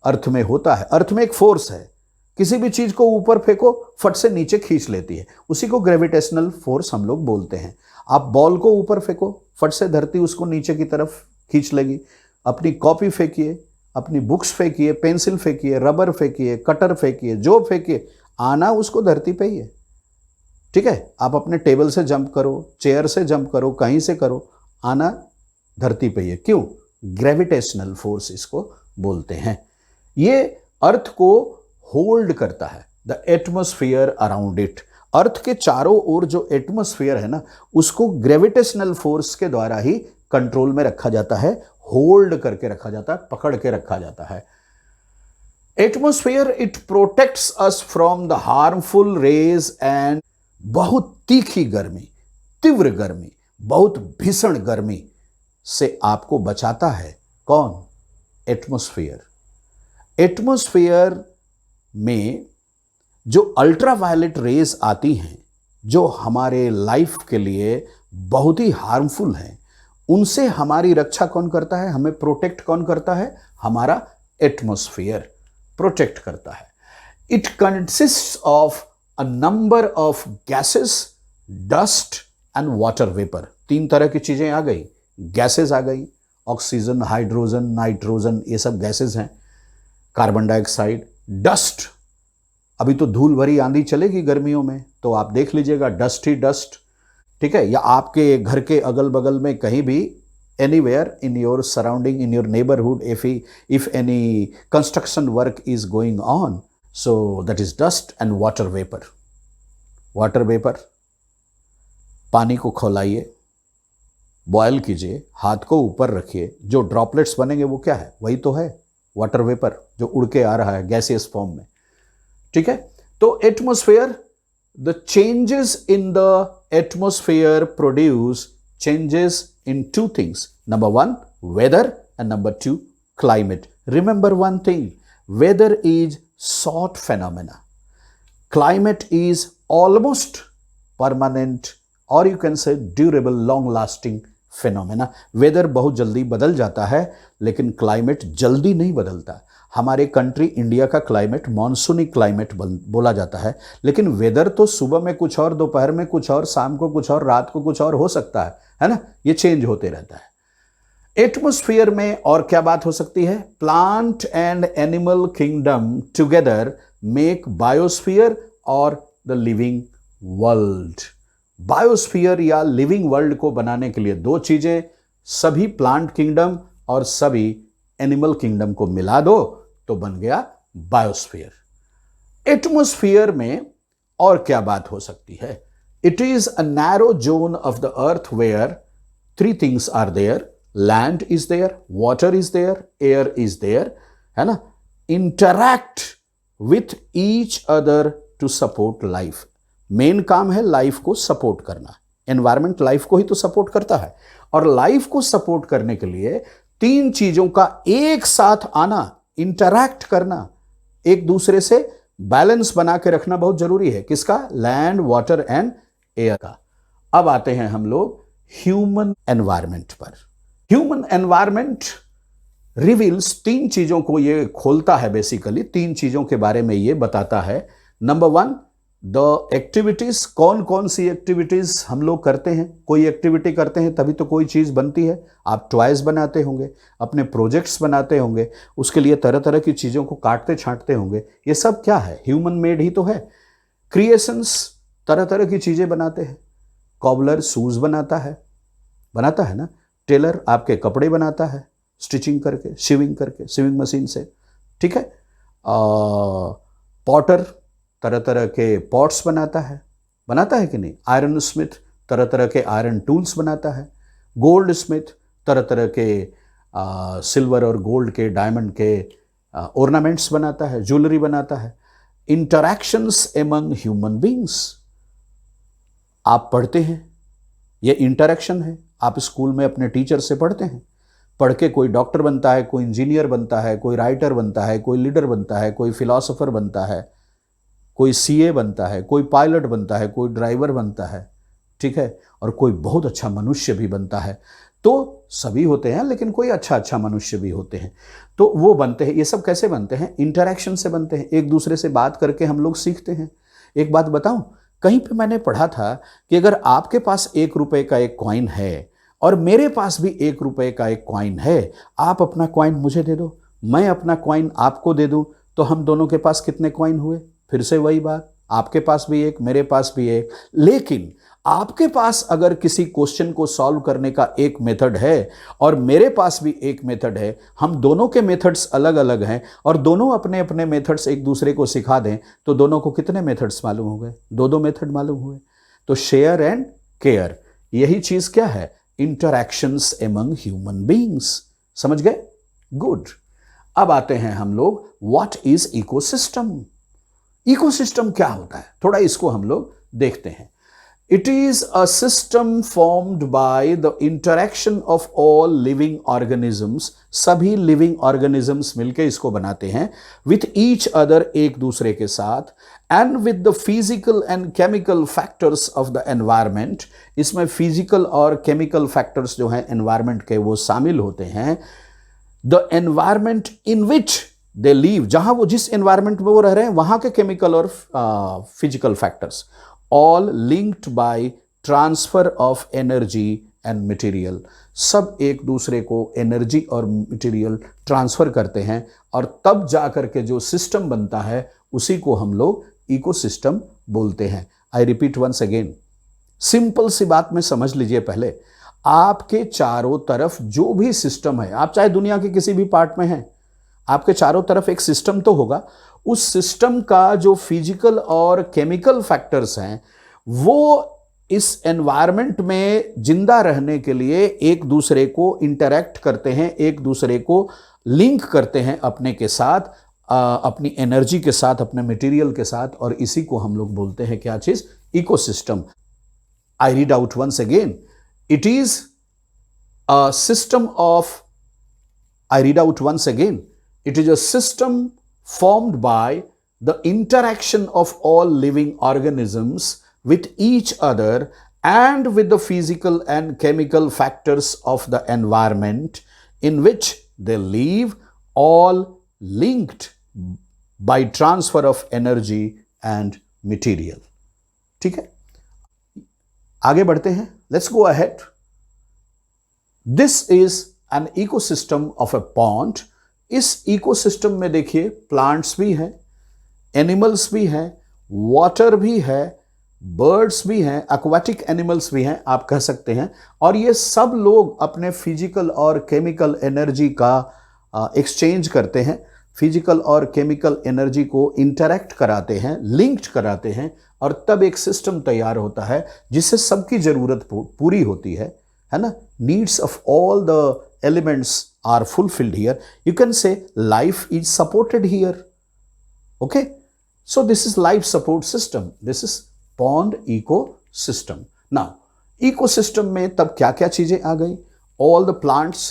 अर्थ में होता है। अर्थ में एक फोर्स है, किसी भी चीज को ऊपर फेंको फट से नीचे खींच लेती है, उसी को ग्रेविटेशनल फोर्स हम लोग बोलते हैं। आप बॉल को ऊपर फेंको, फट से धरती उसको नीचे की तरफ खींच लेगी। अपनी कॉपी फेंकिए, अपनी बुक्स फेंकिए, पेंसिल फेंकिए, रबर फेंकिए, कटर फेंकिए, जो फेंकिए, आना उसको धरती पे ही है। ठीक है, आप अपने टेबल से जंप करो, चेयर से जंप करो, कहीं से करो, आना धरती पे ही है। क्यों? ग्रेविटेशनल फोर्स इसको बोलते हैं। ये अर्थ को होल्ड करता है, द एटमॉस्फेयर अराउंड इट। अर्थ के चारों ओर जो एटमॉस्फेयर है ना, उसको ग्रेविटेशनल फोर्स के द्वारा ही कंट्रोल में रखा जाता है, होल्ड करके रखा जाता है, पकड़ के रखा जाता है। Atmosphere it protects us from the harmful rays and बहुत तीखी गर्मी, तीव्र गर्मी, बहुत भीषण गर्मी से आपको बचाता है। कौन? एटमॉस्फेयर। एटमॉस्फेयर में जो अल्ट्रावायलेट रेज आती हैं, जो हमारे लाइफ के लिए बहुत ही हार्मफुल हैं, उनसे हमारी रक्षा कौन करता है? हमें प्रोटेक्ट कौन करता है? हमारा एटमॉस्फेयर प्रोटेक्ट करता है। It consists of a number of gases, dust and water vapour. तीन तरह की चीजें आ गई, गैसेस आ गई, ऑक्सीजन, हाइड्रोजन, नाइट्रोजन, ये सब गैसेस हैं। Carbon dioxide, dust. अभी तो धूल भरी आंधी चलेगी गर्मियों में, तो आप देख लीजिएगा डस्ट ही डस्ट। ठीक है, या आपके घर के अगल बगल में कहीं भी, anywhere in your surrounding, in your neighbourhood, if any construction work is going on, so that is dust and water vapor. Water vapour, पानी को खौलाइए, बॉयल कीजिए, हाथ को ऊपर रखिए, जो ड्रॉपलेट्स बनेंगे वो क्या है? वही तो है वाटर वेपर, जो उड़ के आ रहा है गैसियस फॉर्म में। ठीक है, तो atmosphere, the changes in the atmosphere produce changes in two things. Number one, weather, and number two, climate. Remember one thing, weather is short phenomena. Climate is almost permanent, or you can say durable, long lasting phenomena. Weather बहुत जल्दी बदल जाता है, लेकिन climate जल्दी नहीं बदलता। हमारे कंट्री इंडिया का क्लाइमेट मॉनसूनी क्लाइमेट बोला जाता है, लेकिन वेदर तो सुबह में कुछ और, दोपहर में कुछ और, शाम को कुछ और, रात को कुछ और हो सकता है ना? ये चेंज होते रहता है। एटमॉस्फेयर में और क्या बात हो सकती है? Plant and animal kingdom together make biosphere और द लिविंग वर्ल्ड। बायोस्फीयर या लिविंग वर्ल्ड को बनाने के लिए दो चीजें, सभी प्लांट किंगडम और सभी एनिमल किंगडम को मिला दो तो बन गया बायोस्फीयर। एटमॉस्फेयर में और क्या बात हो सकती है? It is a narrow zone of the earth where three things are there, land is there, water is there, air is there, है ना? Interact with each other to support life. Main काम है लाइफ को support करना। Environment life को ही तो support करता है, और लाइफ को सपोर्ट करने के लिए तीन चीजों का एक साथ आना, इंटरैक्ट करना, एक दूसरे से बैलेंस बना के रखना बहुत जरूरी है। किसका? लैंड, वाटर एंड एयर का। अब आते हैं हम लोग ह्यूमन एनवायरमेंट पर। ह्यूमन एनवायरमेंट रिवील्स, तीन चीजों को ये खोलता है, बेसिकली तीन चीजों के बारे में ये बताता है। Number one, the activities. कौन कौन सी एक्टिविटीज हम लोग करते हैं? कोई एक्टिविटी करते हैं तभी तो कोई चीज बनती है। आप टॉयज बनाते होंगे, अपने प्रोजेक्ट्स बनाते होंगे, उसके लिए तरह तरह की चीजों को काटते छांटते होंगे। ये सब क्या है? ह्यूमन मेड ही तो है। क्रिएशंस, तरह तरह की चीजें बनाते हैं। कॉबलर शूज बनाता है ना। टेलर आपके कपड़े बनाता है स्टिचिंग करके, सिविंग मशीन से, ठीक है। पॉटर तरह तरह के पॉट्स बनाता है कि नहीं। आयरन स्मिथ तरह तरह के आयरन टूल्स बनाता है। गोल्ड स्मिथ तरह तरह के सिल्वर और गोल्ड के, डायमंड के ऑर्नामेंट्स बनाता है, ज्वेलरी बनाता है। इंटरैक्शंस एमंग ह्यूमन बींग्स, आप पढ़ते हैं, ये इंटरैक्शन है। आप स्कूल में अपने टीचर से पढ़ते हैं, पढ़ के कोई डॉक्टर बनता है, कोई इंजीनियर बनता है, कोई राइटर बनता है, कोई लीडर बनता है, कोई फिलोसोफर बनता है, कोई सीए बनता है, कोई पायलट बनता है, कोई ड्राइवर बनता है, ठीक है, और कोई बहुत अच्छा मनुष्य भी बनता है। तो सभी होते हैं, लेकिन कोई अच्छा मनुष्य भी होते हैं, तो वो बनते हैं। ये सब कैसे बनते हैं? इंटरैक्शन से बनते हैं, एक दूसरे से बात करके हम लोग सीखते हैं। एक बात बताऊं, कहीं पे मैंने पढ़ा था कि अगर आपके पास 1 रुपए का एक कॉइन है और मेरे पास भी 1 रुपए का एक कॉइन है, आप अपना कॉइन मुझे दे दो, मैं अपना कॉइन आपको दे दूं, तो हम दोनों के पास कितने कॉइन हुए? फिर से वही बात, आपके पास भी एक, मेरे पास भी एक। लेकिन आपके पास अगर किसी क्वेश्चन को सॉल्व करने का एक मेथड है और मेरे पास भी एक मेथड है, हम दोनों के मेथड्स अलग अलग हैं और दोनों अपने अपने मेथड्स एक दूसरे को सिखा दें, तो दोनों को कितने मेथड्स मालूम हो गए? 2 मेथड मालूम हुए। तो शेयर एंड केयर, यही चीज क्या है? Interactions among human beings. समझ गए? गुड। अब आते हैं हम लोग, व्हाट इज इकोसिस्टम। इकोसिस्टम क्या होता है, थोड़ा इसको हम लोग देखते हैं। It is a system formed by the interaction of all living organisms, सभी living organisms मिलके इसको बनाते हैं, with each other, एक दूसरे के साथ, and with the physical and chemical factors of the environment, इसमें physical और chemical factors जो हैं environment के वो शामिल होते हैं। The environment in which they live, जहां वो जिस environment में वो रह रहे हैं वहां के chemical और physical factors all linked by transfer of energy and material, सब एक दूसरे को एनर्जी और मटेरियल ट्रांसफर करते हैं और तब जाकर के जो सिस्टम बनता है उसी को हम लोग इकोसिस्टम बोलते हैं। I repeat once again, simple सी बात में समझ लीजिए। पहले आपके चारों तरफ जो भी सिस्टम है, आप चाहे दुनिया के किसी भी पार्ट में हैं, आपके चारों तरफ एक सिस्टम तो होगा। उस सिस्टम का जो फिजिकल और केमिकल फैक्टर्स हैं वो इस एनवायरनमेंट में जिंदा रहने के लिए एक दूसरे को इंटरैक्ट करते हैं, एक दूसरे को लिंक करते हैं अपने के साथ, अपनी एनर्जी के साथ, अपने मटेरियल के साथ, और इसी को हम लोग बोलते हैं क्या चीज? Ecosystem. I read out once again, it is a system of, I read out once again, it is a system formed by the interaction of all living organisms with each other and with the physical and chemical factors of the environment in which they live, all linked by transfer of energy and material. ठीक है, आगे बढ़ते हैं। Let's go ahead. This is an ecosystem of a pond. इस ecosystem में देखिए plants भी हैं, एनिमल्स भी हैं, वाटर भी है, बर्ड्स भी हैं, एक्वाटिक एनिमल्स भी हैं आप कह सकते हैं, और ये सब लोग अपने फिजिकल और केमिकल एनर्जी का एक्सचेंज करते हैं, फिजिकल और केमिकल एनर्जी को इंटरैक्ट कराते हैं, लिंक्ड कराते हैं, और तब एक सिस्टम तैयार होता है जिससे सबकी जरूरत पूरी होती है ना। Needs of all the elements are fulfilled here. You can say life is supported here. Okay, so this is life support system. This is pond ecosystem. Now ecosystem में तब क्या क्या चीजें आ गई? All the plants,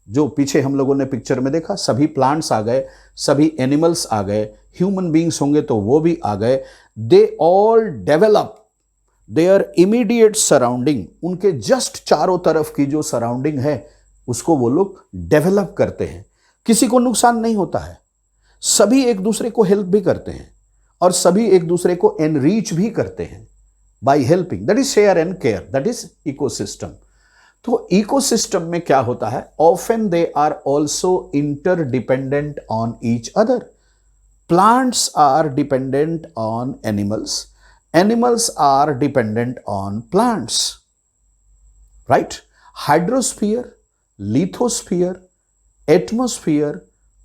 जो पीछे हम लोगों ने पिक्चर में देखा, सभी प्लांट्स आ गए, सभी एनिमल्स आ गए, ह्यूमन बींग्स होंगे तो वो भी आ गए। They all develop their immediate surrounding, उनके जस्ट चारों तरफ की जो सराउंडिंग है उसको वो लोग डेवलप करते हैं। किसी को नुकसान नहीं होता है, सभी एक दूसरे को हेल्प भी करते हैं और सभी एक दूसरे को एनरीच भी करते हैं by helping. That is share and care, that is ecosystem. तो इकोसिस्टम में क्या होता है? Often they are also interdependent on each other. Plants are dependent on animals, Animals are dependent on plants, right? Hydrosphere, lithosphere, atmosphere,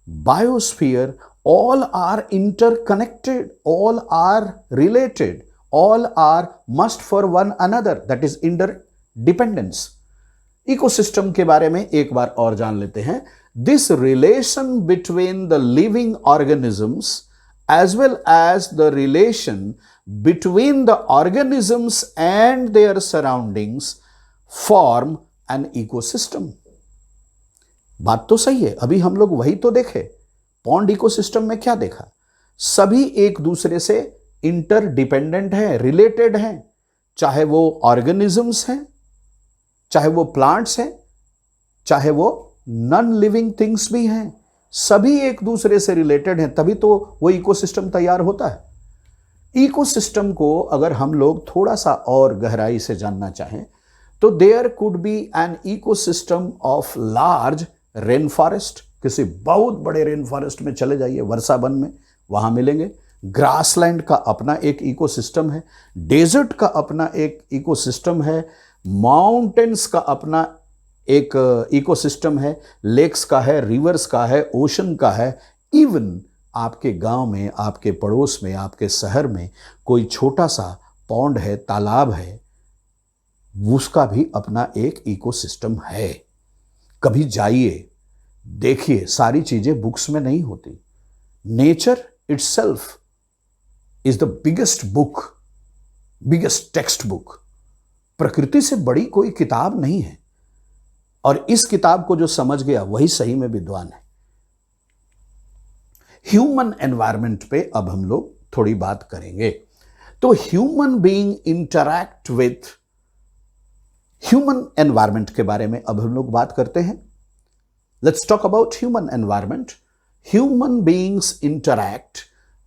biosphere, all are interconnected, all are related, all are must for one another, that is interdependence. Ecosystem के बारे में एक बार और जान लेते हैं. This relation between the living organisms as well as the relation between the organisms and their surroundings form an ecosystem. बात तो सही है. अभी हम लोग वही तो देखे. पॉन्ड इकोसिस्टम में क्या देखा? सभी एक दूसरे से इंटरडिपेंडेंट हैं, रिलेटेड हैं, चाहे वो ऑर्गेनिजम्स हैं, चाहे वो प्लांट्स हैं, चाहे वो नॉन लिविंग थिंग्स भी हैं, सभी एक दूसरे से रिलेटेड हैं, तभी तो वो इकोसिस्टम तैयार होता है. इकोसिस्टम को अगर हम लोग थोड़ा सा और गहराई से जानना चाहें तो there could be an ecosystem of large rain forest. किसी बहुत बड़े रेन फॉरेस्ट में चले जाइए, वर्षा वन में, वहां मिलेंगे. ग्रासलैंड का अपना एक इकोसिस्टम है, डेजर्ट का अपना एक इकोसिस्टम है, माउंटेन्स का अपना एक इकोसिस्टम है, लेक्स का है, रिवर्स का है, ओशन का है. इवन आपके गांव में, आपके पड़ोस में, आपके शहर में कोई छोटा सा पॉन्ड है, तालाब है, उसका भी अपना एक इकोसिस्टम है. कभी जाइए, देखिए, सारी चीजें बुक्स में नहीं होती. Nature itself is the biggest book, biggest text book. प्रकृति से बड़ी कोई किताब नहीं है, और इस किताब को जो समझ गया वही सही में विद्वान है. ह्यूमन एनवायरनमेंट पे अब हम लोग थोड़ी बात करेंगे. तो human being interact with human environment के बारे में अब हम लोग बात करते हैं. Let's talk about human environment. Human beings interact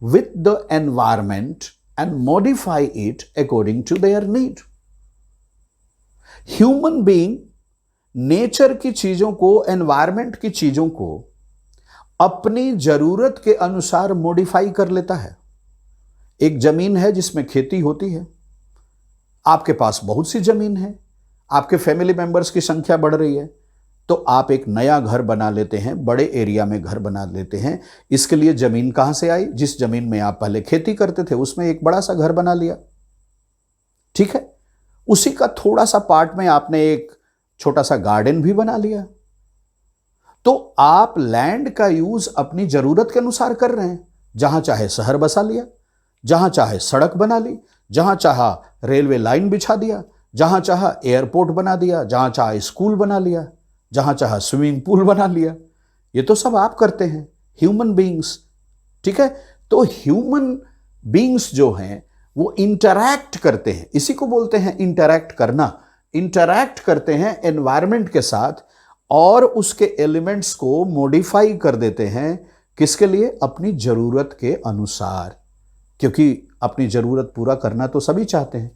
with the environment and modify it according to their need. Human being nature की चीजों को, एनवायरनमेंट की चीजों को अपनी जरूरत के अनुसार मॉडिफाई कर लेता है. एक जमीन है जिसमें खेती होती है, आपके पास बहुत सी जमीन है, आपके फैमिली मेंबर्स की संख्या बढ़ रही है, तो आप एक नया घर बना लेते हैं, बड़े एरिया में घर बना लेते हैं. इसके लिए जमीन कहां से आई? जिस जमीन में आप पहले खेती करते थे उसमें एक बड़ा सा घर बना लिया, ठीक है. उसी का थोड़ा सा पार्ट में आपने एक छोटा सा गार्डन भी बना लिया. तो आप लैंड का यूज अपनी जरूरत के अनुसार कर रहे हैं. जहां चाहे शहर बसा लिया, जहां चाहे सड़क बना ली, जहां चाहा रेलवे लाइन बिछा दिया, जहां चाहा एयरपोर्ट बना दिया, जहां चाहा स्कूल बना लिया, जहां चाहा स्विमिंग पूल बना लिया. ये तो सब आप करते हैं, ह्यूमन बीइंग्स, ठीक है. तो ह्यूमन बीइंग्स जो हैं वो इंटरैक्ट करते हैं, इसी को बोलते हैं इंटरैक्ट करना. इंटरैक्ट करते हैं एनवायरनमेंट के साथ और उसके एलिमेंट्स को मॉडिफाई कर देते हैं. किसके लिए? अपनी जरूरत के अनुसार, क्योंकि अपनी जरूरत पूरा करना तो सभी चाहते हैं.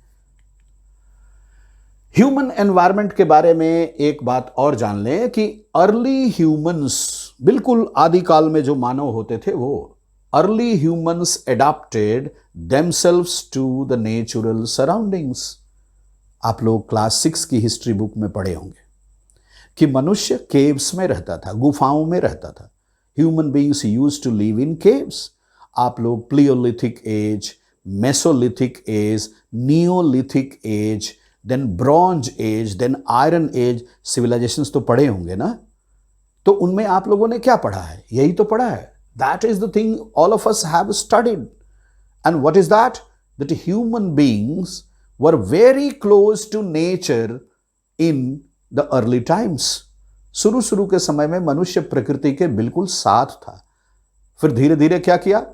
ह्यूमन एनवायरनमेंट के बारे में एक बात और जान लें कि अर्ली ह्यूमंस, बिल्कुल आदिकाल में जो मानव होते थे, वो early humans adopted themselves to the natural surroundings. आप लोग क्लास 6 की हिस्ट्री बुक में पढ़े होंगे कि मनुष्य केव्स में रहता था, गुफाओं में रहता था. Human beings used to live in caves. आप लोग palaeolithic age, mesolithic age, neolithic age, then bronze age, then iron age civilisations तो पढ़े होंगे ना. तो उनमें आप लोगों ने क्या पढ़ा है? यही तो पढ़ा है. That is the thing all of us have studied. And what is that? That human beings were very close to nature in the early times. शुरू के समय में मनुष्य प्रकृति के बिल्कुल साथ था. फिर धीरे धीरे क्या किया?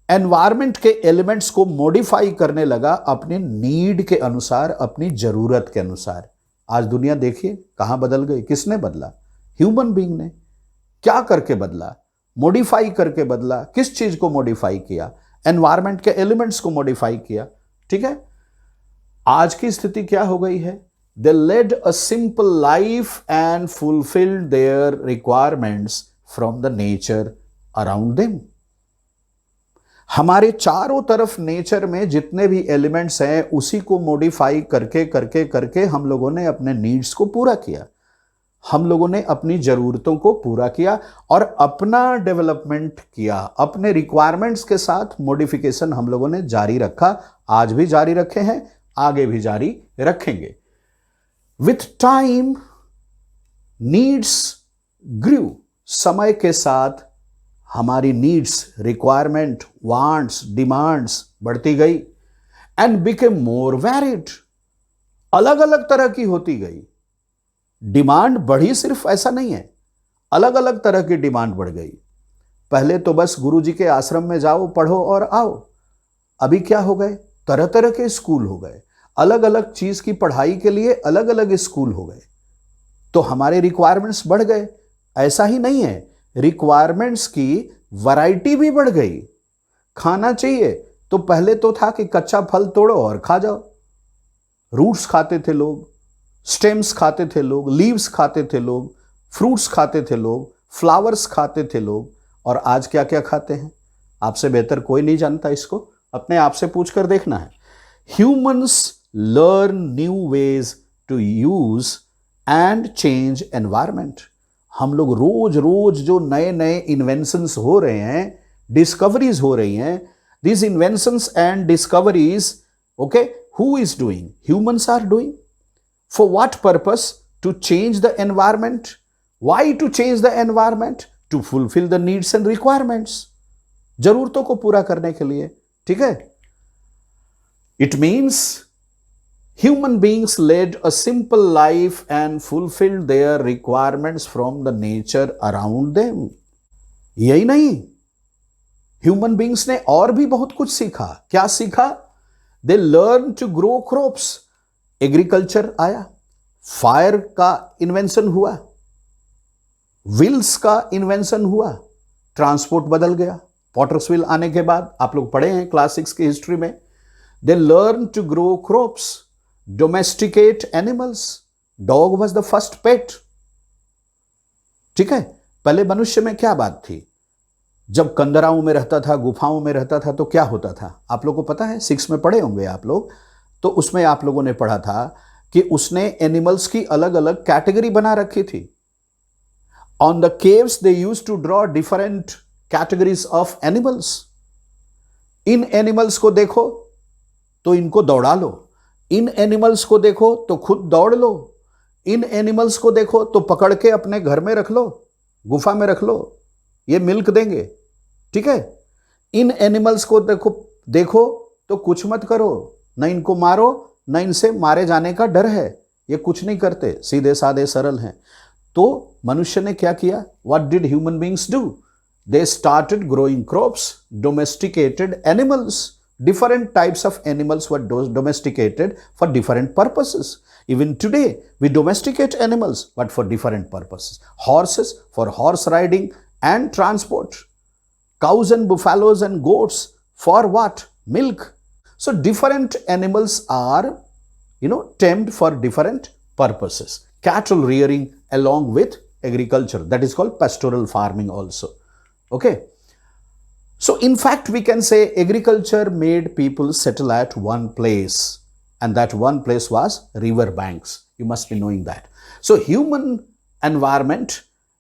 एनवायरनमेंट के एलिमेंट्स को मॉडिफाई करने लगा अपने नीड के अनुसार, अपनी जरूरत के अनुसार. आज दुनिया देखिए कहां बदल गई. किसने बदला? ह्यूमन बीइंग ने. क्या करके बदला? मॉडिफाई करके बदला. किस चीज को मॉडिफाई किया? एनवायरनमेंट के एलिमेंट्स को मॉडिफाई किया, ठीक है. आज की स्थिति क्या हो गई है? They led a simple life and fulfilled their requirements from the nature around them. हमारे चारों तरफ नेचर में जितने भी एलिमेंट्स हैं उसी को मॉडिफाई करके करके करके हम लोगों ने अपने नीड्स को पूरा किया, हम लोगों ने अपनी जरूरतों को पूरा किया और अपना डेवलपमेंट किया। अपने रिक्वायरमेंट्स के साथ मॉडिफिकेशन हम लोगों ने जारी रखा, आज भी जारी रखे हैं, आगे भी जारी रखेंगे। विथ टाइम नीड्स ग्रू, समय के साथ हमारी नीड्स, रिक्वायरमेंट, वांट्स, डिमांड्स बढ़ती गई एंड बिकेम मोर वैरिड, अलग अलग तरह की होती गई। डिमांड बढ़ी सिर्फ ऐसा नहीं है, अलग अलग तरह की डिमांड बढ़ गई। पहले तो बस गुरुजी के आश्रम में जाओ, पढ़ो और आओ। अभी क्या हो गए, तरह तरह के स्कूल हो गए, अलग अलग चीज की पढ़ाई के लिए अलग अलग स्कूल हो गए, तो हमारे रिक्वायरमेंट्स बढ़ गए। ऐसा ही नहीं है, रिक्वायरमेंट्स की वैरायटी भी बढ़ गई। खाना चाहिए तो पहले तो था कि कच्चा फल तोड़ो और खा जाओ, रूट्स खाते थे लोग, स्टेम्स खाते थे लोग, लीव्स खाते थे लोग, फ्रूट्स खाते थे लोग, फ्लावर्स खाते थे लोग। और आज क्या क्या खाते हैं, आपसे बेहतर कोई नहीं जानता इसको, अपने आप से पूछ कर देखना है। Humans learn new ways to use and change environment. हम लोग रोज रोज जो नए नए इन्वेंशंस हो रहे हैं, डिस्कवरीज हो रही हैं, these inventions and discoveries, okay, who is doing? Humans are doing. For what purpose? To change the environment. Why to change the environment? To fulfill the needs and requirements. जरूरतों को पूरा करने के लिए, ठीक है? It means human beings led a simple life and fulfilled their requirements from the nature around them. यही नहीं, ह्यूमन बींग्स ने और भी बहुत कुछ सीखा। क्या सीखा? They learn to grow crops. Agriculture आया, फायर का इन्वेंशन हुआ, व्हील्स का इन्वेंशन हुआ, ट्रांसपोर्ट बदल गया। पॉटर्स व्हील आने के बाद, आप लोग पढ़े हैं क्लास 6 की हिस्ट्री में, they learn to grow crops, domesticate animals. Dog was the first pet, ठीक है? पहले मनुष्य में क्या बात थी, जब कंदराओं में रहता था, गुफाओं में रहता था, तो क्या होता था आप लोगों को पता है? 6 में पढ़े होंगे आप लोग, तो उसमें आप लोगों ने पढ़ा था कि उसने एनिमल्स की अलग अलग कैटेगरी बना रखी थी। On the caves they used to draw different categories of animals. इन एनिमल्स को देखो तो इनको दौड़ा लो, इन एनिमल्स को देखो तो खुद दौड़ लो, इन एनिमल्स को देखो तो पकड़ के अपने घर में रख लो, गुफा में रख लो, ये मिल्क देंगे, ठीक है? इन एनिमल्स को देखो तो कुछ मत करो, न इनको मारो, न इनसे मारे जाने का डर है, ये कुछ नहीं करते, सीधे साधे सरल हैं। तो मनुष्य ने क्या किया? What did human beings do? They started growing crops, domesticated animals. Different types of animals were domesticated for different purposes. Even today, we domesticate animals, but for different purposes. Horses for horse riding and transport. Cows and buffaloes and goats for what? Milk. So different animals are, tamed for different purposes. Cattle rearing along with agriculture. That is called pastoral farming also. Okay. So in fact, we can say agriculture made people settle at one place, and that one place was river banks. You must be knowing that. So human environment,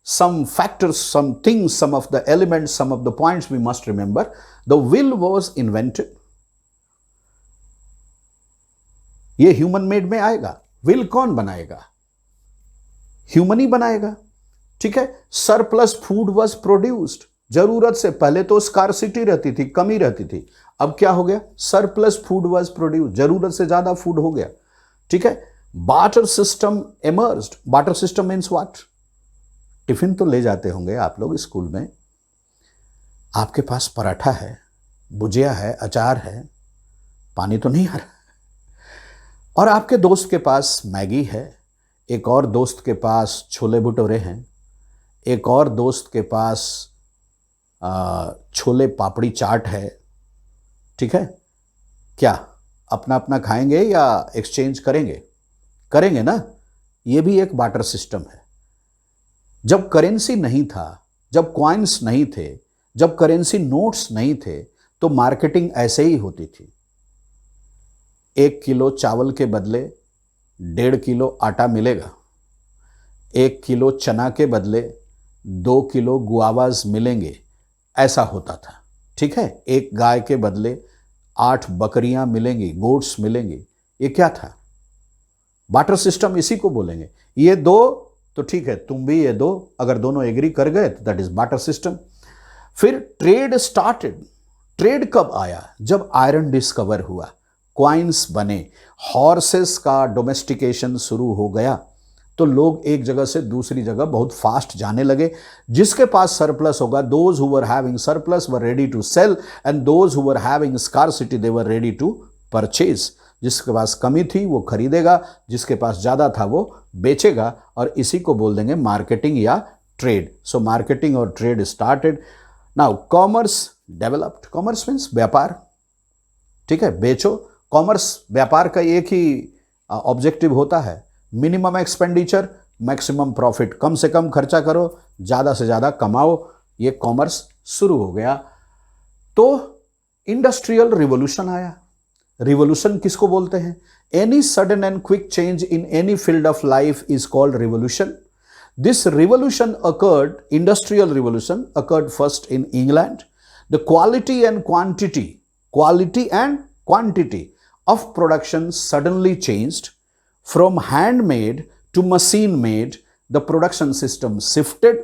some factors, some things, some of the elements, some of the points we must remember. The will was invented. ये human made में आएगा। Will कौन बनाएगा? Human ही बनाएगा, ठीक है? Surplus food was produced. जरूरत से पहले तो स्कार्सिटी रहती थी, कमी रहती थी, अब क्या हो गया? सरप्लस फूड वाज प्रोड्यूस, जरूरत से ज्यादा फूड हो गया, ठीक है? Barter system emerged. Barter system means what? Tiffin तो ले जाते होंगे आप लोग स्कूल में, आपके पास पराठा है, भुजिया है, अचार है, पानी तो नहीं आ रहा, और आपके दोस्त के पास मैगी है, एक और दोस्त के पास छोले भटूरे हैं, एक और दोस्त के पास छोले पापड़ी चाट है, ठीक है? क्या अपना अपना खाएंगे या एक्सचेंज करेंगे? करेंगे ना? ये भी एक बार्टर सिस्टम है। जब करेंसी नहीं था, जब कॉइन्स नहीं थे, जब करेंसी नोट्स नहीं थे, तो मार्केटिंग ऐसे ही होती थी। 1 किलो चावल के बदले 1.5 किलो आटा मिलेगा, 1 किलो चना के बदले 2 किलो गुआवाज मिलेंगे, ऐसा होता था। ठीक है, एक गाय के बदले 8 बकरियां मिलेंगी, गोट्स मिलेंगी। ये क्या था? बार्टर सिस्टम इसी को बोलेंगे। ये दो तो ठीक है, तुम भी ये दो, अगर दोनों एग्री कर गए तो दैट इज बार्टर सिस्टम। फिर ट्रेड स्टार्टेड। ट्रेड कब आया? जब आयरन डिस्कवर हुआ, क्वाइंस बने, हॉर्सेस का डोमेस्टिकेशन शुरू हो गया, तो लोग एक जगह से दूसरी जगह बहुत फास्ट जाने लगे। जिसके पास सरप्लस होगा, those who were having surplus were ready to sell and those who were having scarcity they were ready to purchase. जिसके पास कमी थी वो खरीदेगा, जिसके पास ज्यादा था वो बेचेगा, और इसी को बोल देंगे मार्केटिंग या ट्रेड। सो मार्केटिंग और trade started. Now commerce developed. Commerce means व्यापार। ठीक है, बेचो। कॉमर्स व्यापार का एक ही ऑब्जेक्टिव होता है, मिनिमम एक्सपेंडिचर मैक्सिमम प्रॉफिट। कम से कम खर्चा करो, ज्यादा से ज्यादा कमाओ। ये कॉमर्स शुरू हो गया। तो इंडस्ट्रियल रिवॉल्यूशन आया। रिवॉल्यूशन किसको बोलते हैं? Any sudden and quick change in any field of life is called revolution. This revolution occurred, industrial revolution occurred first in England. The quality and quantity of production suddenly changed. From handmade to machine made, the production system shifted.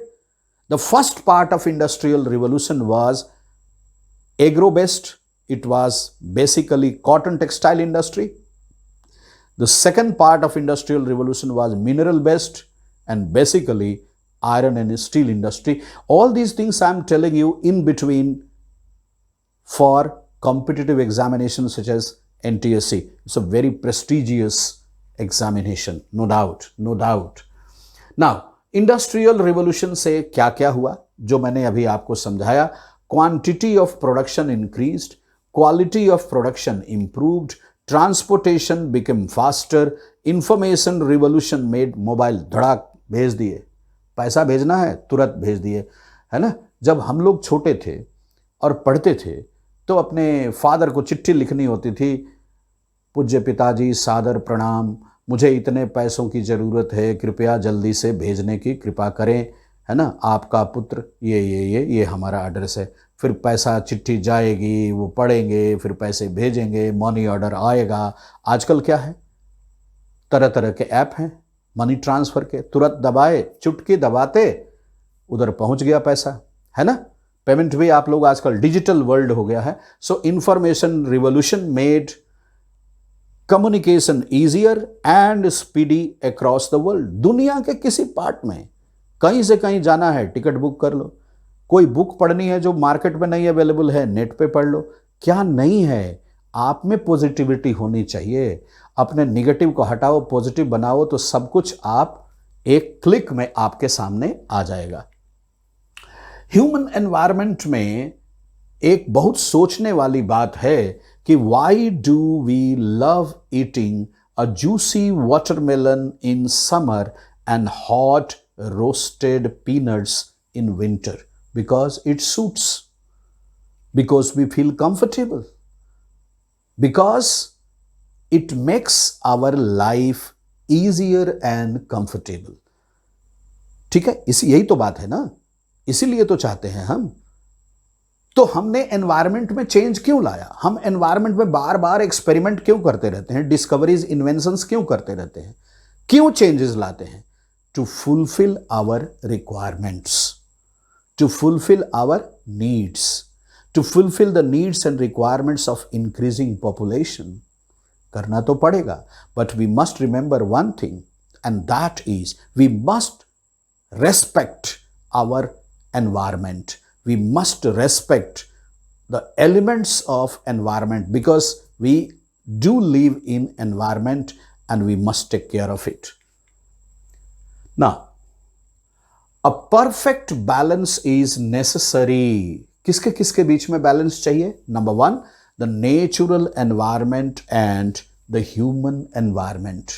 The first part of industrial revolution was agro-based. It was basically cotton textile industry. The second part of industrial revolution was mineral based and basically iron and steel industry. All these things I am telling you in between for competitive examinations such as NTSC. It's a very prestigious examination, no doubt. Now, industrial revolution से क्या क्या हुआ जो मैंने अभी आपको समझाया? Quantity of production increased, quality of production improved, transportation became faster, information revolution made mobile धड़ाक भेज दिए, पैसा भेजना है तुरंत भेज दिए, है ना। जब हम लोग छोटे थे और पढ़ते थे तो अपने फादर को चिट्ठी लिखनी होती थी, पूज्य पिताजी सादर प्रणाम, मुझे इतने पैसों की ज़रूरत है, कृपया जल्दी से भेजने की कृपा करें, है ना। आपका पुत्र ये हमारा एड्रेस है। फिर पैसा चिट्ठी जाएगी, वो पढ़ेंगे, फिर पैसे भेजेंगे, मनी ऑर्डर आएगा। आजकल क्या है? तरह तरह के ऐप हैं मनी ट्रांसफर के, तुरंत दबाए, चुटकी दबाते उधर पहुंच गया पैसा, है ना। पेमेंट भी आप लोग आजकल डिजिटल वर्ल्ड हो गया है। सो information revolution made communication easier and speedy across the world. दुनिया के किसी पार्ट में कहीं से कहीं जाना है, टिकट बुक कर लो। कोई बुक पढ़नी है जो मार्केट में नहीं अवेलेबल है, नेट पे पढ़ लो। क्या नहीं है? आप में पॉजिटिविटी होनी चाहिए। अपने निगेटिव को हटाओ, पॉजिटिव बनाओ, तो सब कुछ आप एक क्लिक में आपके सामने आ जाएगा। ह्यूमन एनवायरनमेंट में एक बहुत सोचने वाली बात है कि why do we love eating a juicy watermelon in summer and hot roasted peanuts in winter? Because it suits, because we feel comfortable, because it makes our life easier and comfortable. ठीक है, यही तो बात है ना, इसीलिए तो चाहते हैं हम। तो हमने एनवायरनमेंट में चेंज क्यों लाया? हम एनवायरनमेंट में बार बार एक्सपेरिमेंट क्यों करते रहते हैं? डिस्कवरीज, इन्वेंशंस क्यों करते रहते हैं? क्यों चेंजेस लाते हैं? To fulfil our requirements, to fulfill our needs, to fulfill the needs and requirements of increasing population. करना तो पड़ेगा, but we must remember one thing, and that is we must respect our environment. We must respect the elements of environment because we do live in environment and we must take care of it. Now, A perfect balance is necessary. किसके किसके बीच में balance चाहिए? Number 1, the natural environment and the human environment.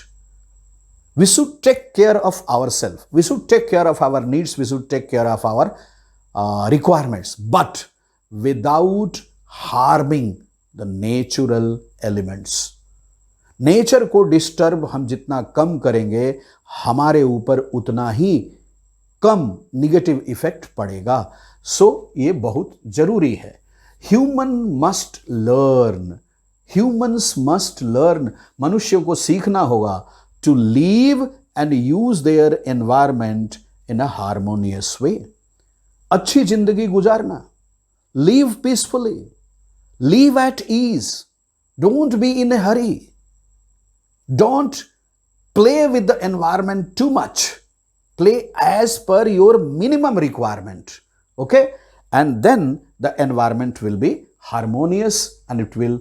We should take care of ourselves. We should take care of our needs. We should take care of our requirements. But without harming the natural elements. Nature को disturb हम जितना कम करेंगे, हमारे ऊपर उतना ही कम negative effect पड़ेगा। सो ये बहुत जरूरी है। Human must learn, humans must learn, मनुष्य को सीखना होगा to live and use their environment in a harmonious way. अच्छी जिंदगी गुजारना, live peacefully, live at ease, don't be in a hurry, don't play with the environment too much, play as per your minimum requirement, okay, and then the environment will be harmonious and it will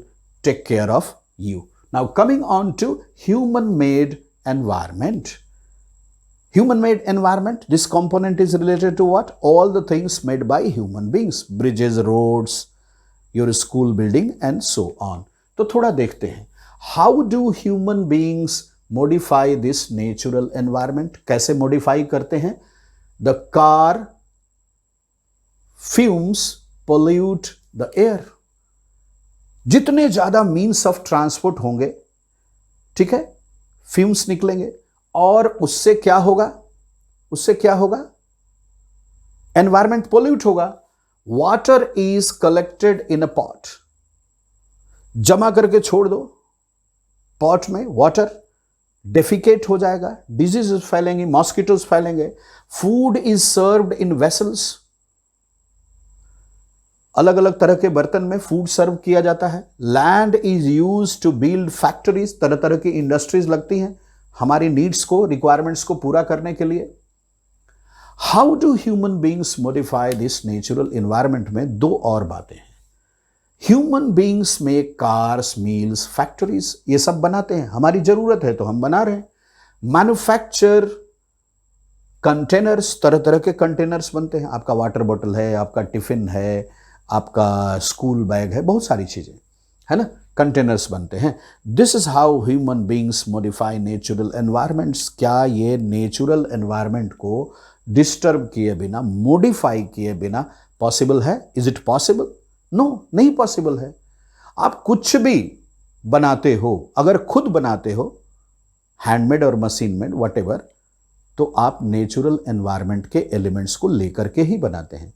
take care of you. Now coming on to human made environment. Human made environment, this component is related to what? All the things made by human beings, bridges, roads, your school building and so on. तो थोड़ा देखते हैं, how do human beings modify this natural environment? कैसे modify करते हैं? The car fumes pollute the air. जितने ज्यादा means of transport होंगे, ठीक है, fumes निकलेंगे और उससे क्या होगा? उससे क्या होगा? Environment pollute होगा. Water is collected in a pot. जमा करके छोड़ दो पॉट में, वाटर डेफिकेट हो जाएगा, डिजीजेस फैलेंगे, मॉस्किटोज फैलेंगे. Food is served in vessels, अलग अलग तरह के बर्तन में फूड सर्व किया जाता है. Land is used to build factories, तरह तरह की इंडस्ट्रीज लगती हैं हमारी नीड्स को, रिक्वायरमेंट्स को पूरा करने के लिए. How do human beings modify this natural environment में दो और बातें हैं. Human beings make cars, meals, factories, ये सब बनाते हैं, हमारी जरूरत है तो हम बना रहे हैं. मैन्युफैक्चर कंटेनर्स, तरह तरह के कंटेनर्स बनते हैं. आपका वाटर बॉटल है, आपका टिफिन है, आपका स्कूल बैग है, बहुत सारी चीजें है ना, कंटेनर्स बनते हैं. This is how human beings modify natural environments. क्या ये नेचुरल एनवायरमेंट को डिस्टर्ब किए बिना, मॉडिफाई किए बिना पॉसिबल है? Is it possible? नो, नहीं पॉसिबल है. आप कुछ भी बनाते हो, अगर खुद बनाते हो, हैंडमेड और मशीन मेड व्हाटएवर, तो आप नेचुरल एनवायरनमेंट के एलिमेंट्स को लेकर के ही बनाते हैं,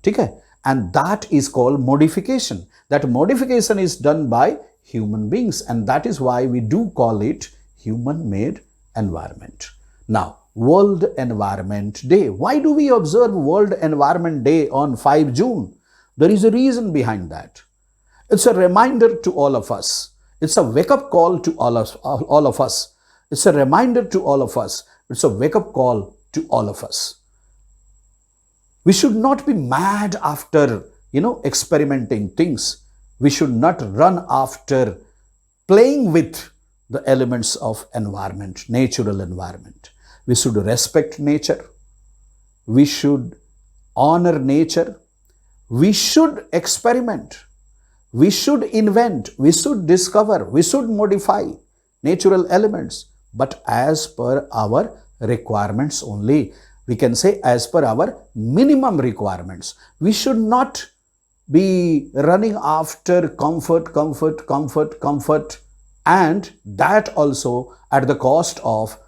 ठीक है. And that is called modification. That modification is done by human beings and that is why we do call it human made environment. Now World Environment Day. Why do we observe World Environment Day on 5 June? There is a reason behind that. It's a reminder to all of us. It's a wake-up call to all of us. It's a reminder to all of us. It's a wake-up call to all of us. We should not be mad after, experimenting things. We should not run after playing with the elements of environment, natural environment. We should respect nature. We should honor nature. We should experiment. We should invent. We should discover. We should modify natural elements, but as per our requirements only. We can say as per our minimum requirements. We should not be running after comfort, and that also at the cost of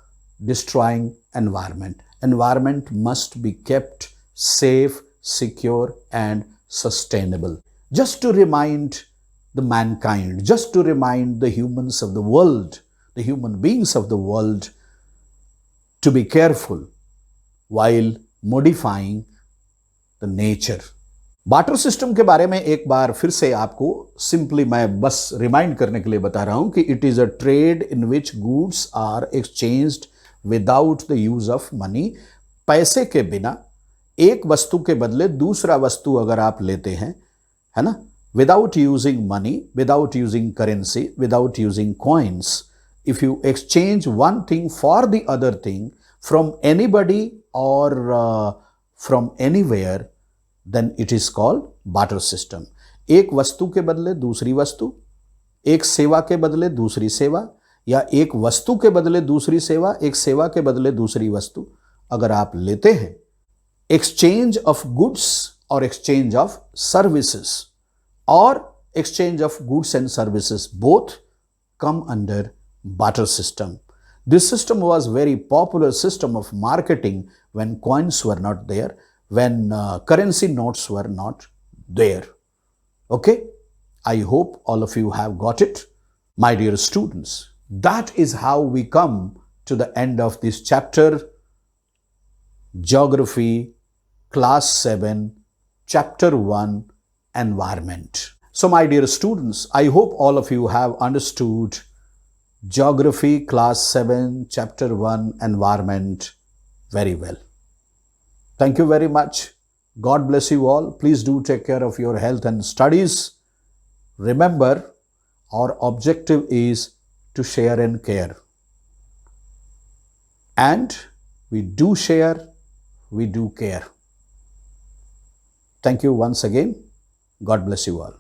destroying environment. Environment must be kept safe, secure and sustainable. Just to remind the mankind, just to remind the humans of the world, the human beings of the world, to be careful while modifying the nature. Barter system के बारे में एक बार फिर से आपको simply मैं बस remind करने के लिए बता रहा हूं कि it is a trade in which goods are exchanged without the use of money. पैसे के बिना एक वस्तु के बदले दूसरा वस्तु अगर आप लेते हैं, है ना, without using money, without using currency, without using coins, if you exchange one thing for the other thing from anybody और from anywhere, then it is called barter system. एक वस्तु के बदले दूसरी वस्तु, एक सेवा के बदले दूसरी सेवा, या एक वस्तु के बदले दूसरी सेवा, एक सेवा के बदले दूसरी वस्तु अगर आप लेते हैं, एक्सचेंज ऑफ गुड्स और एक्सचेंज ऑफ सर्विसेज, और exchange of goods and services, both come under barter system. This system was very popular system of marketing when coins were not there, when currency notes were not there. Okay, I hope all of you have got it. My dear students, that is how we come to the end of this chapter, Geography, Class 7, Chapter 1, Environment. So my dear students, I hope all of you have understood Geography, Class 7, Chapter 1, Environment very well. Thank you very much. God bless you all. Please do take care of your health and studies. Remember, our objective is to share and care. And we do share, we do care. Thank you once again. God bless you all.